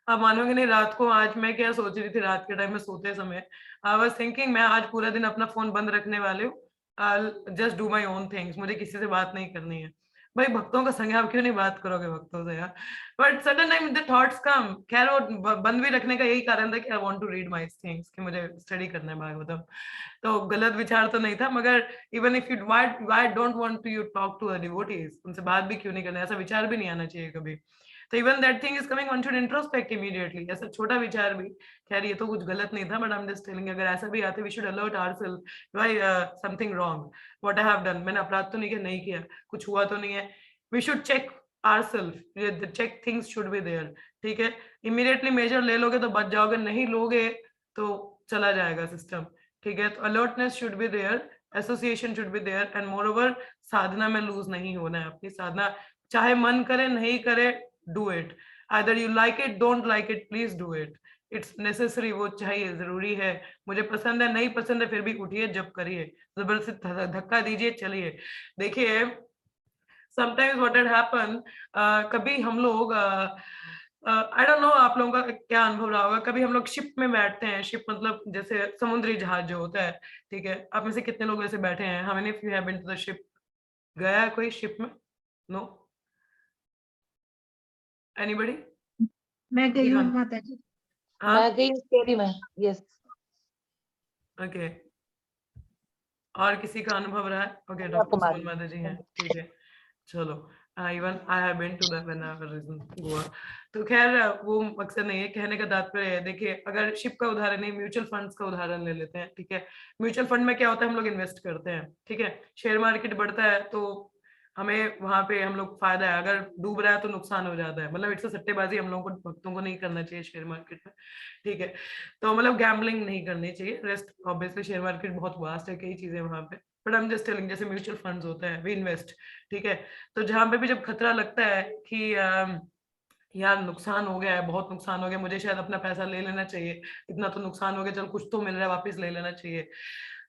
आप मानोगे नहीं, रात को आज मैं क्या सोच रही थी, रात के टाइम में सोते समय आई वाज थिंकिंग, मैं आज पूरा दिन अपना फोन बंद रखने वाली हूँ, I just do my own things, मुझे किसी से बात नहीं करनी है। भाई भक्तों का संग है, आप क्यों नहीं बात करोगे भक्तों से यार? But sudden time the thoughts come, खैर वो बंद भी रखने का यही कारण था कि I want to read my things, कि मुझे स्टडी करना है भागवतम। तो गलत विचार तो नहीं था, मगर even if you why don't want to you talk to the devotees, उनसे बात भी क्यों नहीं करना, ऐसा विचार भी नहीं आना चाहिए कभी। तो even that thing is coming, one should introspect immediately, ऐसा छोटा विचार भी, खैर ये तो कुछ गलत नहीं था, but I am just telling, अगर ऐसा भी आते, we should alert ourself, why something wrong, what I have done, मैंने अपराध तो नहीं किया, नहीं किया, कुछ हुआ तो नहीं है, we should check ourself, check things should be there, ठीक है। इमीडिएटली मेजर ले लोगे तो बच जाओगे, नहीं लोगे तो चला जाएगा सिस्टम, ठीक है। तो alertness should be there, association should be there, and moreover साधना में लूज नहीं होना है, अपनी साधना चाहे मन करे नहीं करे, do it, either you like it, don't like it, please do it, it's necessary, वो चाहिए, जरूरी है, मुझे पसंद है, नहीं पसंद है, फिर भी उठिए, जब करिए, जबरदस्ती धक्का दीजिए, चलिए। देखिए sometimes what had happen, कभी हम लोग आई डोंट नो आप लोगों का क्या अनुभव रहा होगा, कभी हम लोग शिप में बैठते हैं, शिप मतलब जैसे समुद्री जहाज जो होता है, ठीक है, आप में से कितने लोग ऐसे बैठे हैं, how many of you have been to the ship, गया है कोई शिप में? No, anybody? मैं गई हूँ माता जी। हाँ, मैं गई फेरी में, यस। ओके, और किसी का अनुभव रहा है? ओके, कन्या डॉक्टर कुमारी। सुमन माता जी हैं, ठीक है, चलो। Even I have been to the when I was in Goa. तो खैर वो मकसद नहीं है, कहने का तात्पर्य है, देखिए अगर शिप का उदाहरण नहीं, म्यूचुअल फंड्स का उदाहरण ले लेते हैं, ठीक है। म्यूचुअल फंड में क्या होता है, हम लोग इन्वेस्ट करते हैं, ठीक है, शेयर मार्केट बढ़ता है तो हमें वहां पे हम लोग फायदा है, अगर डूब रहा है तो नुकसान हो जाता है, मतलब इट्स सट्टेबाजी, हम लोगों को भक्तों को नहीं करना चाहिए शेयर मार्केट में, ठीक है। तो मतलब गैम्बलिंग नहीं करनी चाहिए, रेस्ट ऑब्वियसली शेयर मार्केट बहुत वास्ट है, कई चीजें वहां पे, but I am just telling, जैसे म्यूचुअल फंड्स होते हैं, वी इन्वेस्ट, ठीक है। तो जहां पे भी जब खतरा लगता है कि यार नुकसान हो गया है, बहुत नुकसान हो गया, मुझे शायद अपना पैसा ले लेना चाहिए, इतना तो नुकसान हो गया, चल कुछ तो मिल रहा है, वापस ले लेना चाहिए,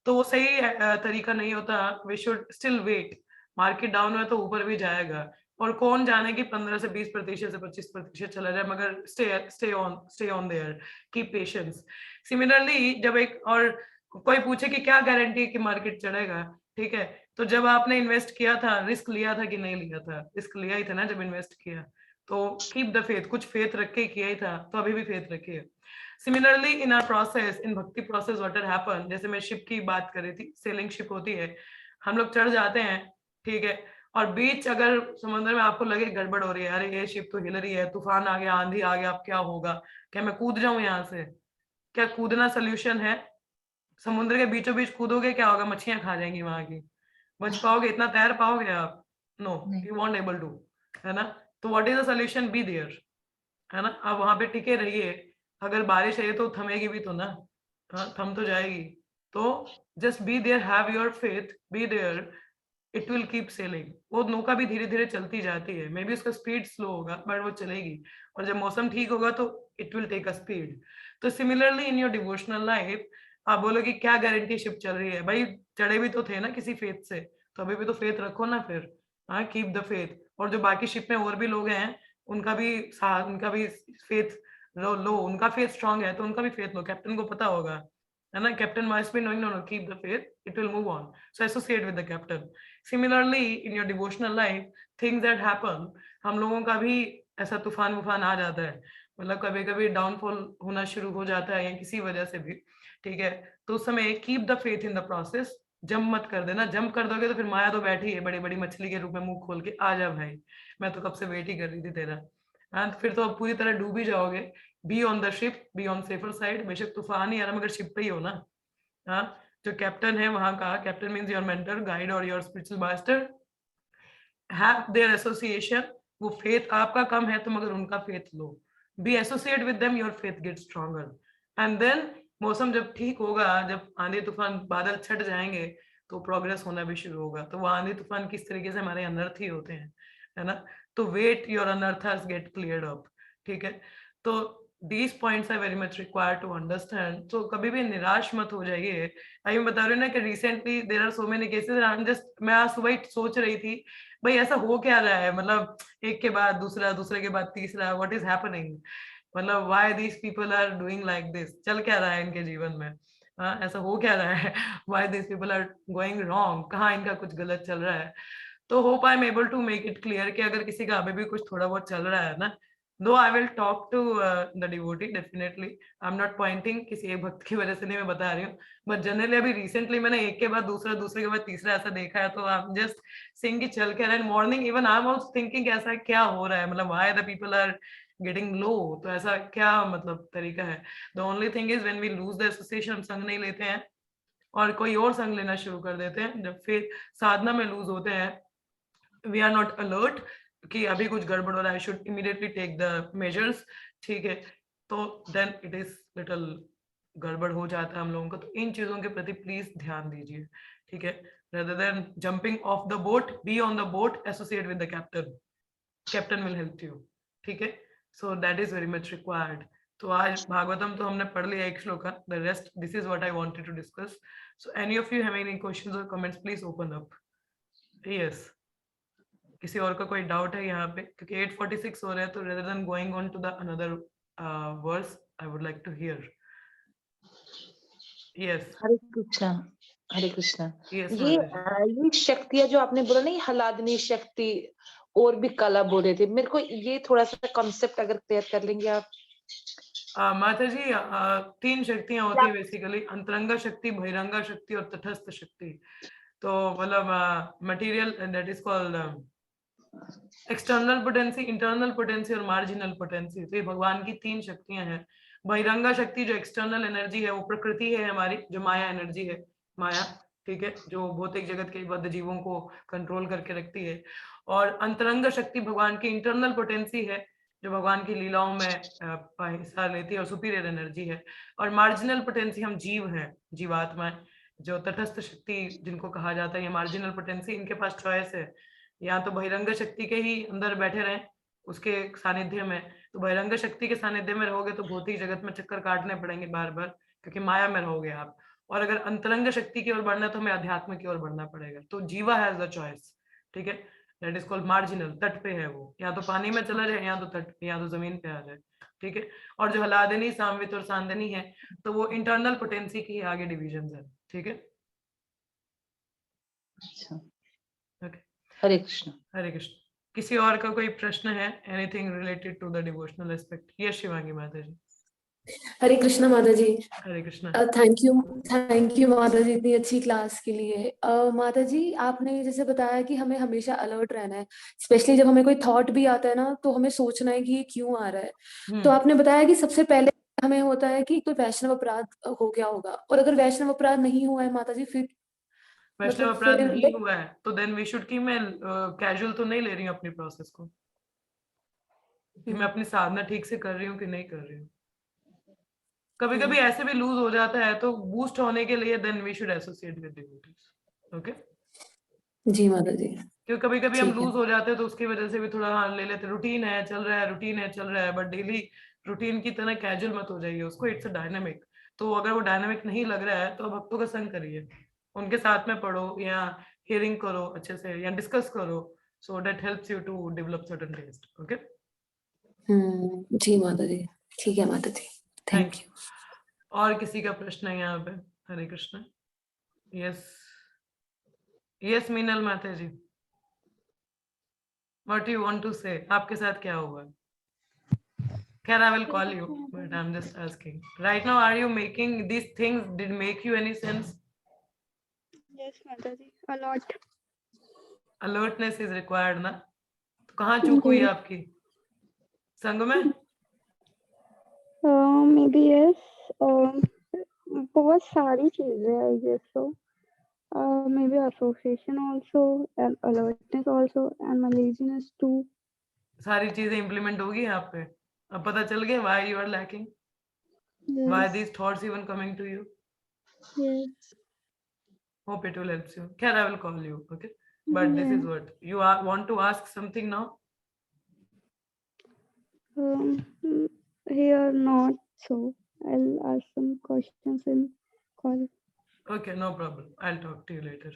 तो वो सही तरीका नहीं होता। We should still wait, market down है तो ऊपर भी जाएगा, और कौन जाने की 15 से 20% से 25% चला जाए, मगर stay on their, keep patience. Similarly जब एक और कोई पूछे कि क्या गारंटी है कि मार्केट चढ़ेगा, ठीक है, तो जब आपने इन्वेस्ट किया था, रिस्क लिया था कि नहीं लिया था? रिस्क लिया ही था ना जब इन्वेस्ट किया, तो कीप द फेथ, कुछ फेथ रख के किया ही था, तो अभी भी फेथ रखिए। सिमिलरली इन आर प्रोसेस, इन भक्ति प्रोसेस व्हाट हैड हैपन, जैसे मैं शिप की बात कर रही थी, सेलिंग शिप होती है, हम लोग चढ़ जाते हैं, ठीक है, और बीच अगर समुद्र में आपको लगे गड़बड़ हो रही है, अरे ये शिप तो हिल रही है, तूफान आ गया, आंधी आ गया, अब क्या होगा, क्या मैं कूद जाऊं यहाँ से? क्या कूदना सोल्यूशन है? समुद्र के बीचों बीच कूदोगे, क्या होगा? मछलियां खा जाएंगी वहां की, बच पाओगे, इतना तैर पाओगे आप? No, you won't able to, है ना। तो what is the solution? Be there, है ना, आप वहां पे टिके रहिए, अगर बारिश है तो थमेगी भी तो ना, हाँ, थम तो जाएगी, तो just be there, have your faith, be there, it will keep sailing. वो नौका भी धीरे धीरे चलती जाती है, मे बी उसका स्पीड स्लो होगा बट वो चलेगी, और जब मौसम ठीक होगा तो it will take a speed. तो similarly in your devotional life, आप बोलोगे क्या गारंटी शिप चल रही है? भाई चढ़े भी तो थे ना किसी फेथ से, तो अभी भी तो फेथ रखो ना फिर, हाँ, कीप द फेथ। और जो बाकी शिप में और भी लोग हैं, उनका भी फेथ लो, उनका फेथ स्ट्रांग है तो उनका भी फेथ लो, कैप्टन को पता होगा, है ना, captain must be knowing, know keep the faith, it will move on, so associate with the captain. Similarly in your devotional life, things that happen, हम लोगों का भी ऐसा तूफान वूफान आ जाता है, मतलब कभी कभी डाउनफॉल होना शुरू हो जाता है या किसी वजह से भी, ठीक है, तो उस समय keep the faith in the process, jump मत कर देना, जंप कर दोगे तो फिर माया तो बैठी है बड़ी बड़ी मछली के रूप में मुंह खोल के, आ जा भाई, मैं तो कब से वेट ही कर रही थी तेरा, हाँ, फिर तो पूरी तरह डूब ही जाओगे। Be on the ship, be on safer side, बेशक तूफान ही आ रहा मगर शिप पे ही हो ना, हाँ, जो कैप्टन है वहां का, captain means your mentor, guide और your spiritual master, have their association, वो फेथ आपका कम है तो मगर उनका फेथ लो, be associate with them, your faith get stronger and then मौसम जब ठीक होगा, जब आंधी तूफान बादल छट जाएंगे तो प्रोग्रेस होना भी शुरू होगा। तो वो आंधी तूफान किस तरीके से हमारे अनर्थ ही होते हैं, है ना। तो वेट योर अनर्थas गेट क्लियर्ड अप, ठीक है। तो these points are very much required to understand. तो कभी भी निराश मत हो जाइए। आई मैं बता रही हूँ ना कि recently there are so many cases, I am just, मैं आज सुबह ही सोच रही थी भाई ऐसा हो क्या रहा है, मतलब एक के बाद दूसरा, दूसरे के बाद तीसरा, व्हाट इज हैपनिंग, मतलब why these people are doing like this, चल क्या रहा है इनके जीवन में, हाँ ऐसा हो क्या रहा है, why these people are going wrong, कहाँ इनका कुछ गलत चल रहा है। तो hope I am able to make it clear कि अगर किसी का अभी भी कुछ थोड़ा बहुत चल रहा है ना, दो I will talk to the devotee definitely, I am not pointing किसी एक भक्त की वजह से नहीं, मैं बता रही हूँ, बट जनरली अभी रिसेंटली मैंने एक के बाद दूसरा, दूसरे के बाद तीसरा ऐसा देखा है, तो आई एम जस्ट सेइंग कि चल के रहा है। Morning even I am also thinking ऐसा क्या हो रहा है, मतलब why the people are getting low, तो ऐसा क्या मतलब तरीका है। The only thing is when we lose the association, हम संग नहीं लेते हैं और कोई और संग लेना शुरू कर देते हैं, जब फिर साधना में लूज होते हैं, वी आर नॉट अलर्ट कि अभी कुछ गड़बड़ हो रहा है, should immediately take the measures, ठीक है। तो देन इट इज लिटिल गड़बड़ हो जाता है हम लोगों का। तो इन चीजों के प्रति प्लीज ध्यान दीजिए, ठीक है। rather than jumping off the boat, be on the boat, associate with the captain will help you, ठीक है। so that is very much required. तो आज भागवतम तो हमने पढ़ लिया एक श्लोक का, the rest this is what I wanted to discuss. so any of you have any questions or comments, please open up. yes, किसी और का कोई डाउट है यहाँ पे, क्योंकि 8:46 हो रहा है, तो rather than going on to the another verse, I would like to hear. yes Hare Krishna, Hare Krishna. yes ये माता जी। ये शक्तियां जो आपने बोला ना, ये हलादनी शक्ति और भी कला बोल रहे थे, मेरे को ये थोड़ा सा कॉन्सेप्ट अगर क्लियर कर लेंगे आप। माता जी, तीन शक्तियां होती है बेसिकली, अंतरंगा शक्ति, बहिरंगा शक्ति और तटस्थ शक्ति। तो मतलब material, that is called external potency, internal potency और मार्जिनल पोटेंसी। तो ये भगवान की तीन शक्तियां हैं। बहिरंगा शक्ति जो एक्सटर्नल एनर्जी है, वो प्रकृति है हमारी, जो माया एनर्जी है, माया, ठीक है, जो भौतिक जगत के बद्ध जीवों को कंट्रोल करके रखती है। और अंतरंग शक्ति भगवान की इंटरनल पोटेंसी है, जो भगवान की लीलाओं में हिस्सा लेती है और सुपीरियर एनर्जी है। और मार्जिनल पोटेंसी हम जीव हैं, जीवात्मा, जो तटस्थ शक्ति जिनको कहा जाता है, ये मार्जिनल पोटेंसी, इनके पास चॉइस है, या तो बहिरंग शक्ति के ही अंदर बैठे रहें उसके सानिध्य में, तो बहिरंग शक्ति के सानिध्य में रहोगे तो भौतिक जगत में चक्कर काटने पड़ेंगे बार बार, क्योंकि माया में रहोगे आप। और अगर अंतरंग शक्ति की ओर बढ़ना है तो हमें अध्यात्म की ओर बढ़ना पड़ेगा। तो जीवा हैज द चॉइस, ठीक है। दैट इज कॉल्ड मार्जिनल, तट पे है वो, या तो पानी में चला जाए, या तो तट पे, या तो जमीन पे आ जाए, ठीक है। और जो हलादनी, सामवित और सांदनी है, तो वो इंटरनल पोटेंसी की आगे डिविजन है, ठीक है। अच्छा, ओके, हरे कृष्ण। हरे कृष्ण। किसी और का कोई प्रश्न है, anything related to the devotional aspect? Yes Shivangi माता जी। हरे कृष्णा माता जी। हरे कृष्णा। थैंक यू माता जी इतनी अच्छी क्लास के लिए। माता जी, आपने जैसे बताया कि हमें हमेशा अलर्ट रहना है, स्पेशली जब हमें कोई थॉट भी आता है ना, तो हमें सोचना है कि ये क्यों आ रहा है। तो आपने बताया कि सबसे पहले हमें होता है कि कोई वैष्णव अपराध हो गया होगा, और अगर वैष्णव अपराध नहीं हुआ है माता जी, फिर वैष्णव मतलब अपराध फिर नहीं हुआ है तो देन वी शुड की, मैं कैजुअल तो नहीं ले रही हूँ अपनी प्रोसेस को, कि मैं अपनी साधना ठीक से कर रही हूँ कि नहीं कर रही हूँ। कभी कभी ऐसे भी लूज हो जाता है, तो बूस्ट होने के लिए then we should associate with devotees. Okay जी माता जी। क्योंकि कभी कभी हम ठीक है। लूज हो जाते हैं, तो उसकी वजह से भी थोड़ा हाँ ले लेते, रूटीन है चल रहा है, रूटीन है चल रहा है, बट डेली रूटीन की तरह कैजुअल मत हो जाइए उसको, इट्स अ डायनामिक। तो अगर वो डायनामिक नहीं लग रहा है तो भक्तों का संग करिए, उनके साथ में पढ़ो, या हियरिंग करो अच्छे से, या डिस्कस करो, so that helps you to develop certain taste. Okay, जी माता जी, ठीक है माता जी, थैंक यू। और किसी का प्रश्न है यहाँ पे? हरे कृष्ण। यस यस मीनल माता जी, व्हाट यू वांट टू से, आपके साथ क्या हुआ? Can I will call you, but I'm just asking. Right now, are you making these things? Did make you any sense? Yes, Mataji, a lot. Alertness is required, ना? तो कहाँ चूक हुई आपकी? संग में? Maybe yes. बहुत सारी चीजें I guess so. Maybe association also, and alertness also, and my laziness too. सारी चीजें इम्प्लीमेंट होगी यहाँ पे? अब पता चल गया why you are lacking, why Yes. these thoughts even coming to you? Yes. Hope it will help you. Khair, I will call you, okay? But this is Yeah. what you want to ask something now. Here not so. I'll ask some questions in call. Okay, no problem. I'll talk to you later.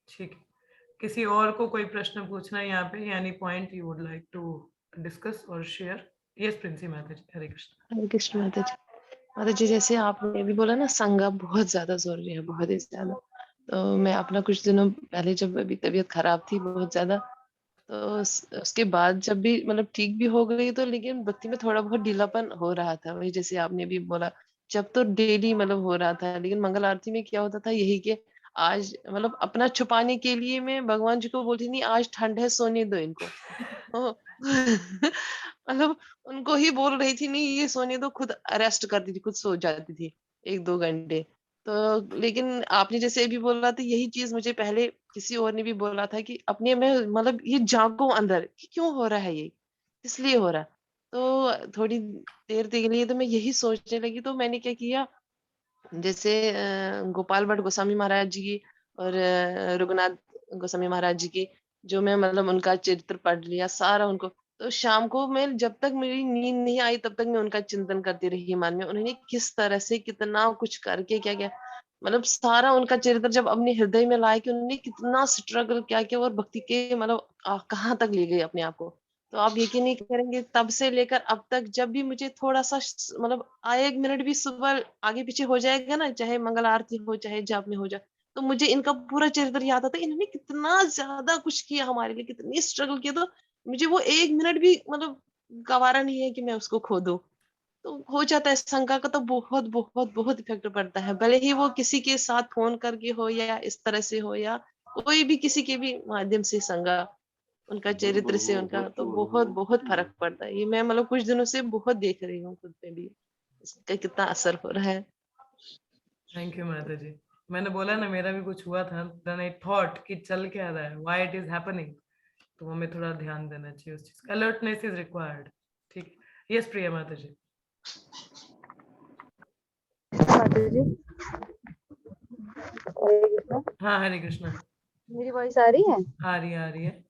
ठीक है. किसी और को कोई प्रश्न पूछना है यहाँ पे? Any point you would like to discuss or share? Yes, Princy Maharaj. Hare Krishna. हरे कृष्ण माता जी। माता जी जैसे आपने अभी बोला ना, संगम बहुत ज्यादा जरूरी है, बहुत ही ज्यादा। तो मैं अपना कुछ दिनों पहले जब अभी तबीयत खराब थी बहुत ज्यादा, तो उसके बाद जब भी मतलब ठीक भी हो गई, तो लेकिन भक्ति में थोड़ा बहुत ढीलापन हो रहा था। वही जैसे आपने भी बोला, जब तो डेली मतलब हो रहा था, लेकिन मंगल आरती में क्या होता था यही कि आज मतलब अपना छुपाने के लिए मैं भगवान जी को बोलती नहीं, आज ठंड है सोने दो इनको। ओ, मतलब उनको ही बोल रही थी, नहीं ये सोने दो, खुद रेस्ट करती थी, खुद सो जाती थी 1-2 घंटे। तो लेकिन आपने जैसे अभी बोला था, यही चीज मुझे पहले किसी और ने भी बोला था कि अपने में मतलब ये जागो अंदर कि क्यों हो रहा है ये, इसलिए हो रहा है। तो थोड़ी देर के लिए तो मैं यही सोचने लगी, तो मैंने क्या किया, जैसे गोपाल भट्ट गोस्वामी महाराज जी की और रघुनाथ गोस्वामी महाराज जी की, जो मैं मतलब उनका चरित्र पढ़ लिया सारा उनको। तो शाम को मैं जब तक मेरी नींद नहीं आई तब तक मैं उनका चिंतन करती रही मन में, उन्होंने किस तरह से कितना कुछ करके क्या क्या मतलब सारा उनका चरित्र जब अपने हृदय में लाए कि उन्होंने कितना स्ट्रगल क्या किया और भक्ति के मतलब कहाँ तक ले गए अपने आप को। तो आप यकीन नहीं करेंगे, तब से लेकर अब तक जब भी मुझे थोड़ा सा मतलब 1 मिनट भी सुबह आगे पीछे हो जाएगा ना, चाहे मंगल आरती हो चाहे जाप में हो जाए, तो मुझे इनका पूरा चरित्र याद आता है। इन्होंने कितना ज्यादा कुछ किया हमारे लिए, कितनी स्ट्रगल किया, तो मुझे वो 1 मिनट भी मतलब गवारा नहीं है कि मैं उसको खो दूं। तो हो जाता है, शंका का तो बहुत बहुत बहुत इफेक्ट पड़ता है, भले ही वो किसी के साथ फोन करके हो या इस तरह से हो या कोई भी किसी के भी माध्यम से संगा, उनका चरित्र से उनका तो बहुत बहुत फर्क पड़ता है। ये मैं मतलब कुछ दिनों से बहुत देख रही हूँ खुद पे भी इसका कितना असर हो रहा है। थैंक यू माता जी. मैंने बोला ना मेरा भी कुछ हुआ था, देन आई थॉट कि चल क्या रहा है, व्हाई इट इज हैपनिंग. तो हमें थोड़ा ध्यान देना चाहिए उस चीज का. Alertness is required. ठीक है. यस प्रिया माता जी. माता जी हरे कृष्णा। हाँ, हरे कृष्णा. मेरी वॉइस आ रही है? आ रही है.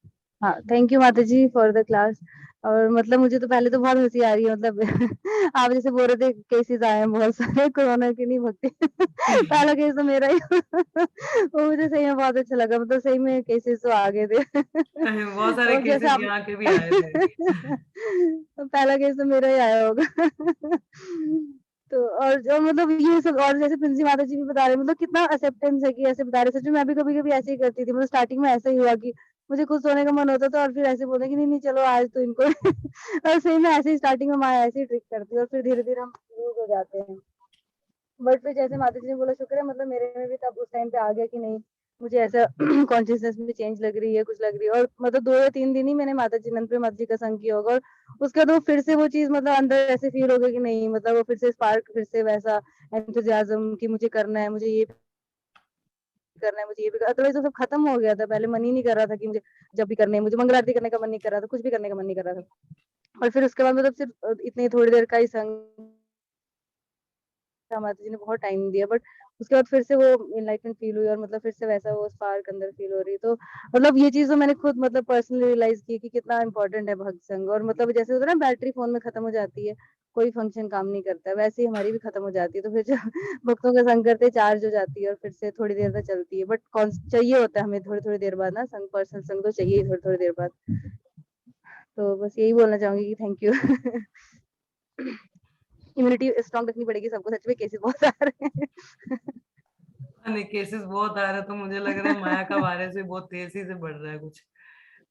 हाँ, थैंक यू माता जी फॉर द क्लास। और मतलब मुझे तो पहले तो बहुत हंसी आ रही है, मतलब आप जैसे बोल रहे थे केसेस आए हैं बहुत सारे कोरोना की, नहीं भक्ति पहला केस तो मेरा ही वो मुझे सही में बहुत अच्छा लगा, मतलब सही में केसेस तो आ गए थे बहुत सारे और जैसे केसेस आप यहाँ के भी आए थे. पहला केस तो मेरा ही आया होगा तो और जो मतलब ये सब, और जैसे प्रिंसी माता जी भी बता रहे, मतलब कितना एक्सेप्टेंस है कि ऐसे बता रहे। सच में मैं भी कभी कभी ऐसे ही करती थी, मतलब स्टार्टिंग में ऐसा ही हुआ कि मुझे खुद सोने का मन होता था और फिर ऐसे बोलते कि नहीं नहीं चलो आज तो इनको और सही में ऐसे ही स्टार्टिंग में माया ऐसे ही ट्रिक करती है और फिर धीरे धीरे हम यूज हो जाते हैं। बट फिर जैसे माता जी ने बोला, शुक्र है मतलब मेरे में भी तब उस टाइम पे आ गया कि नहीं मुझे ऐसा कॉन्शियसनेस में चेंज लग रही है, कुछ लग रही है। और मतलब 2 या 3 दिन ही मैंने माता जी नंद पे माता जी का संग किया होगा और उसके बाद वो फिर से वो चीज मतलब अंदर ऐसे फील हो गया कि नहीं, मतलब वो फिर से स्पार्क, फिर से वैसा एंथुसियाज्म कि मुझे करना है, मुझे ये करना है, मुझे ये भी अदरवाइज तो सब खत्म हो गया था। पहले मन ही नहीं कर रहा था कि मुझे जब भी करने, मुझे मंगल आरती करने का मन नहीं कर रहा था, कुछ भी करने का मन नहीं कर रहा था। और फिर उसके बाद मतलब सिर्फ इतनी थोड़ी देर का ही संग माता जी ने बहुत टाइम दिया, बट उसके बाद फिर से वो इनलाइटमेंट फील हुई और मतलब फिर से वैसा वो स्पार्क अंदर फील हो रही। तो मतलब ये चीज तो मैंने खुद मतलब पर्सनली रियलाइज की कि कितना इंपॉर्टेंट है भक्त संग। और मतलब जैसे होता है ना बैटरी फोन में खत्म हो जाती है, कोई फंक्शन काम नहीं करता है, वैसे ही हमारी भी खत्म हो जाती है। तो फिर जब भक्तों का संग करते चार्ज हो जाती है और फिर से थोड़ी देर तक चलती है। बट चाहिए होता है हमें थोड़ी थोड़ी देर बाद ना संग, पर्सनल संग तो चाहिए थोड़ी थोड़ी देर बाद। तो बस यही बोलना चाहूंगी कि थैंक यू इम्यूनिटी स्ट्रॉन्ग रखनी पड़ेगी सबको, सच में केसेस बहुत आ रहे हैं नहीं, केसेस बहुत आ रहे, तो मुझे लग रहा है माया का वायरस भी बहुत तेजी से बढ़ रहा है कुछ,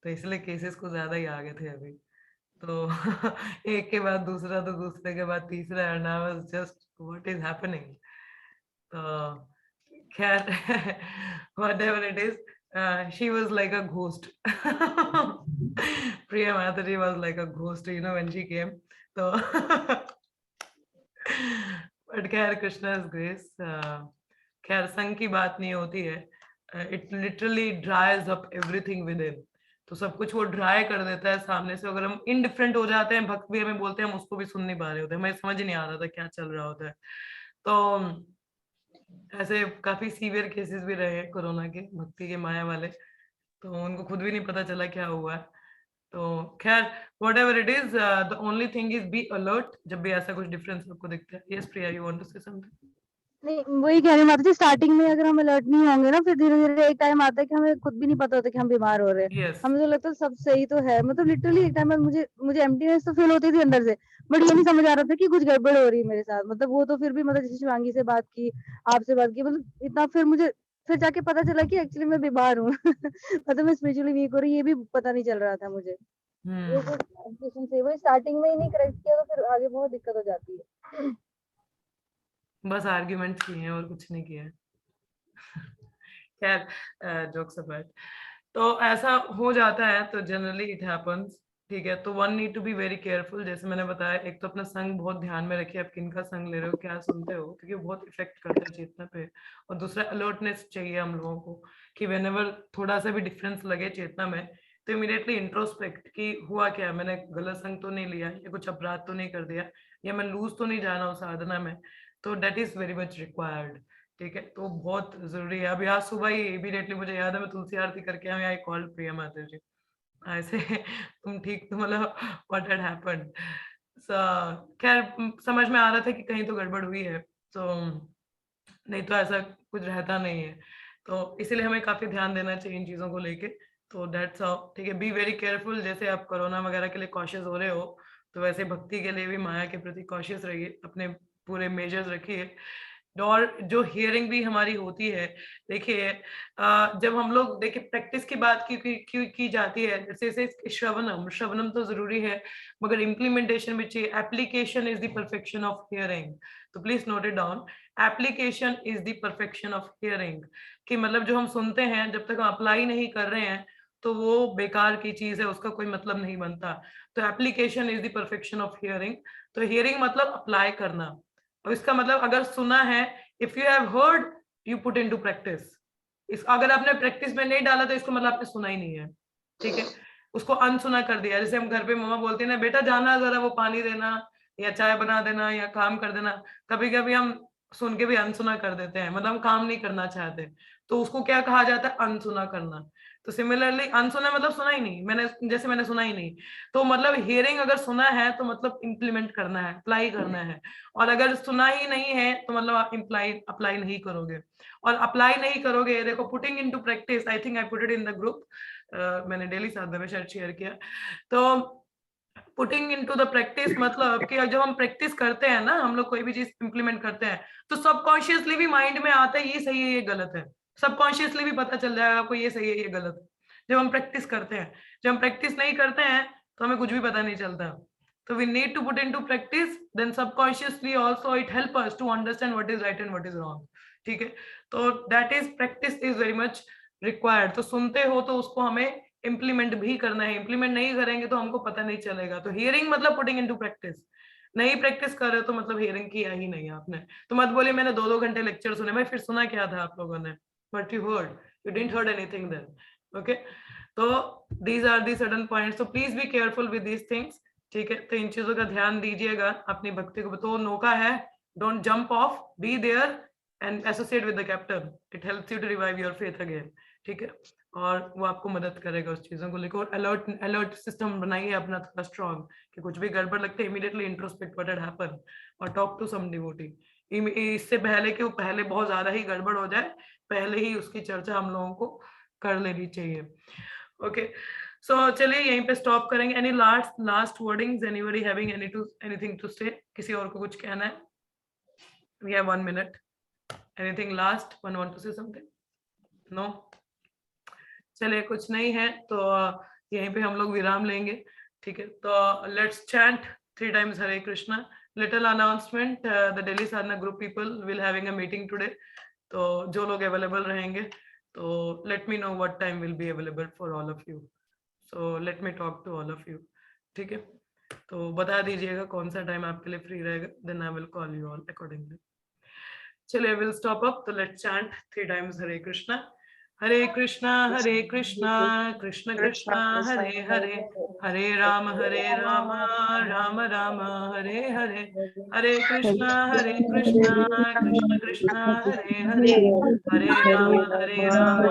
तो इसलिए केसेस को ज्यादा ही आ गए थे अभी तो एक के बाद दूसरा, तो दूसरे के बाद तीसरा, and I was just what is happening. तो खैर whatever it is, she was like a ghost. Priya Mataji was like a ghost, you know, when she came. So but खैर कृष्णा's grace, खैर संग की बात नहीं होती है. It literally dries up everything within. तो सब कुछ वो ड्राई कर देता है सामने से। अगर हम इनडिफरेंट हो जाते हैं, भक्त भी हमें बोलते हैं, हम उसको भी सुन नहीं पा रहे होते, हमें समझ नहीं आ रहा था क्या चल रहा होता है। तो ऐसे काफी सीवियर केसेस भी रहे हैं कोरोना के, भक्ति के माया वाले, तो उनको खुद भी नहीं पता चला क्या हुआ है। तो खैर, whatever it is, the only thing is be alert जब भी ऐसा कुछ डिफरेंस आपको दिखता है। Yes, Priya, you want to say something? नहीं, वही कह रही हूँ माता जी, स्टार्टिंग में अगर हम अलर्ट नहीं होंगे ना, फिर धीरे-धीरे एक टाइम आता है कि हमें खुद भी नहीं पता होता कि हम बीमार हो रहे हैं। Yes. हमें तो लगता है सब सही तो है, मतलब लिटरली एक टाइम बाद मुझे एम्प्टीनेस तो फील होती थी अंदर से, बट ये नहीं समझ आ रहा था कि कुछ गड़बड़ हो रही है मेरे साथ। मतलब वो तो फिर भी, मतलब जैसे शिवांगी से बात की, आपसे बात की, मतलब इतना फिर जाके पता चला कि एक्चुअली मैं बीमार हूँ। मतलब मैं स्पिरिचुअली वीक हो रही, ये भी पता नहीं चल रहा था मुझे। वो कुछ एजुकेशन से वही स्टार्टिंग में ही नहीं करेक्ट किया तो फिर आगे बहुत दिक्कत हो जाती है। बस आर्ग्यूमेंट किए हैं और कुछ नहीं किया है। खैर, जोक्स अपार्ट, तो ऐसा हो जाता है, तो जनरली इट हैपेंस, ठीक है। तो one need to be very careful, जैसे मैंने बताया, एक तो अपना संग बहुत ध्यान में रखिए, आप किन का संग ले रहे हो, क्या सुनते हो, क्योंकि वो बहुत इफेक्ट करता है चेतना पे। और दूसरा, अलर्टनेस चाहिए हम लोगों को कि व्हेनेवर थोड़ा सा भी डिफरेंस लगे चेतना में, तो इमीडिएटली इंट्रोस्पेक्ट कि हुआ क्या, मैंने गलत संग तो नहीं लिया, या कुछ अपराध तो नहीं कर दिया, या मैं लूज तो नहीं जाना उस साधना में। तो that is very much required, ठीक है। तो बहुत जरूरी है। अभी आज सुबह ही इमीडिएटली मुझे याद है, मैं तुलसी आरती करके आई कॉल प्रिया माता जी, ऐसे तुम ठीक, तो मतलब व्हाट हैड हैपेंड। खैर, समझ में आ रहा था कि कहीं तो गड़बड़ हुई है, तो नहीं तो ऐसा कुछ रहता नहीं है। तो इसीलिए हमें काफी ध्यान देना चाहिए इन चीजों को लेके। तो दैट्स हाउ, ठीक है। बी वेरी केयरफुल, जैसे आप कोरोना वगैरह के लिए कॉशियस हो रहे हो, तो वैसे भक्ति के लिए भी माया के प्रति कॉशियस रहिए, अपने पूरे मेजर्स रखिए। और जो हियरिंग भी हमारी होती है, देखिए, जब हम लोग देखिए प्रैक्टिस की बात की जाती है, जैसे श्रवणम तो जरूरी है, मगर इम्प्लीमेंटेशन भी चाहिए। Application is the perfection of hearing. तो please note it down, application is the perfection of hearing. कि मतलब जो हम सुनते हैं, जब तक हम अप्लाई नहीं कर रहे हैं, तो वो बेकार की चीज है, उसका कोई मतलब नहीं बनता। तो application is the perfection of hearing. तो हियरिंग मतलब अप्लाई करना, और इसका मतलब अगर सुना है, if you have heard, you put into practice. इस अगर आपने प्रैक्टिस में नहीं डाला, तो इसको मतलब आपने सुना ही नहीं है, ठीक है। उसको अनसुना कर दिया। जैसे हम घर पे मम्मा बोलती है ना, बेटा जाना जरा वो पानी देना, या चाय बना देना, या काम कर देना, कभी कभी हम सुन के भी अनसुना कर देते हैं, मतलब हम काम नहीं करना चाहते, तो उसको क्या कहा जाता है, अनसुना करना। तो सिमिलरली अनसुना मतलब सुना ही नहीं, मैंने सुना ही नहीं। तो मतलब हियरिंग अगर सुना है, तो मतलब इम्प्लीमेंट करना है, अप्लाई करना है। और अगर सुना ही नहीं है, तो मतलब आप अप्लाई नहीं करोगे। और अप्लाई नहीं करोगे, देखो, putting into practice, I think I put it in the group, मैंने डेली साधना में शायद शेयर किया। तो पुटिंग इनटू द प्रैक्टिस मतलब कि जब हम प्रैक्टिस करते हैं ना, हम लोग कोई भी चीज इंप्लीमेंट करते हैं, तो सबकॉन्शियसली भी माइंड में आता है ये सही है, ये गलत है। सबकॉन्शियसली भी पता चल जाएगा आपको, ये सही है, ये गलत है, जब हम प्रैक्टिस करते हैं। जब हम प्रैक्टिस नहीं करते हैं, तो हमें कुछ भी पता नहीं चलता। तो we need to put into practice, then subconsciously also it help us to understand what is right and what is wrong, ठीक है। तो that is practice is very much required। तो सुनते हो तो उसको हमें इम्प्लीमेंट भी करना है, इम्प्लीमेंट नहीं करेंगे तो हमको पता नहीं चलेगा। तो हियरिंग मतलब पुटिंग इनटू प्रैक्टिस। नहीं प्रैक्टिस कर रहे हो तो मतलब हियरिंग किया ही नहीं आपने। तो मत बोलिए मैंने 2-2 घंटे लेक्चर सुने, भाई फिर सुना क्या था आप लोगों ने? What you heard, you didn't heard anything then, okay? तो these are the certain points, so please be careful with these things, ठीक है। तो इन चीजों का ध्यान दीजिएगा अपनी भक्ति को। तो नौका है, don't jump off, be there and associate with the captain, it helps you to revive your faith again, ठीक है। और वो आपको मदद करेगा उस चीजों को लेकर। और अलर्ट सिस्टम बनाइए अपना थोड़ा स्ट्रॉन्ग, कि कुछ भी गड़बड़ लगते है immediately introspect what had happened, और टॉक टू सम डिवोटी। इससे पहले कि वो पहले बहुत ज्यादा ही गड़बड़ हो जाए, पहले ही उसकी चर्चा हम लोगों को कर लेनी चाहिए। ओके, सो चलिए यहीं पे स्टॉप करेंगे। Any last wordings, anybody having anything to say? किसी और को कुछ कहना है? We have 1 minute. Anything last, one want to say something? No? चलिए कुछ नहीं है तो यहीं पे हम लोग विराम लेंगे, ठीक है। तो let's chant 3 times Hare Krishna. Little announcement, the daily sadhana group people will having a meeting today. तो जो लोग अवेलेबल रहेंगे, तो let me know what time will be available for all of you. So let me talk to all of you, ठीक है। तो बता दीजिएगा कौन सा टाइम आपके लिए फ्री रहेगा, then I will call you all accordingly. चलिए विल स्टॉप अप। तो let's chant 3 times Hare Krishna. Hare Krishna, Krishna Krishna, Hare Hare, Hare Rama, Rama Rama, Hare Hare, Hare Krishna, Krishna Krishna, Hare Hare, Hare Rama,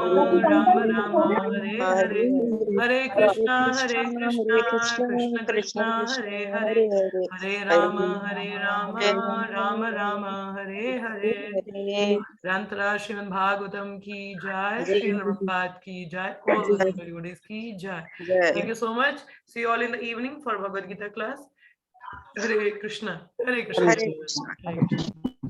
Rama Rama, Hare Hare, Hare Krishna, Krishna Krishna, Hare Hare, Hare Rama, Rama Rama, Hare Hare. ग्रंथराज श्रीमद् भागवतम की जय, श्री प्रभुपाद की जय, all the devotees की जय. Thank you so much. See you all in the evening for Bhagavad Gita class. Hare Krishna. Hare Krishna. Hare Krishna. Thank you.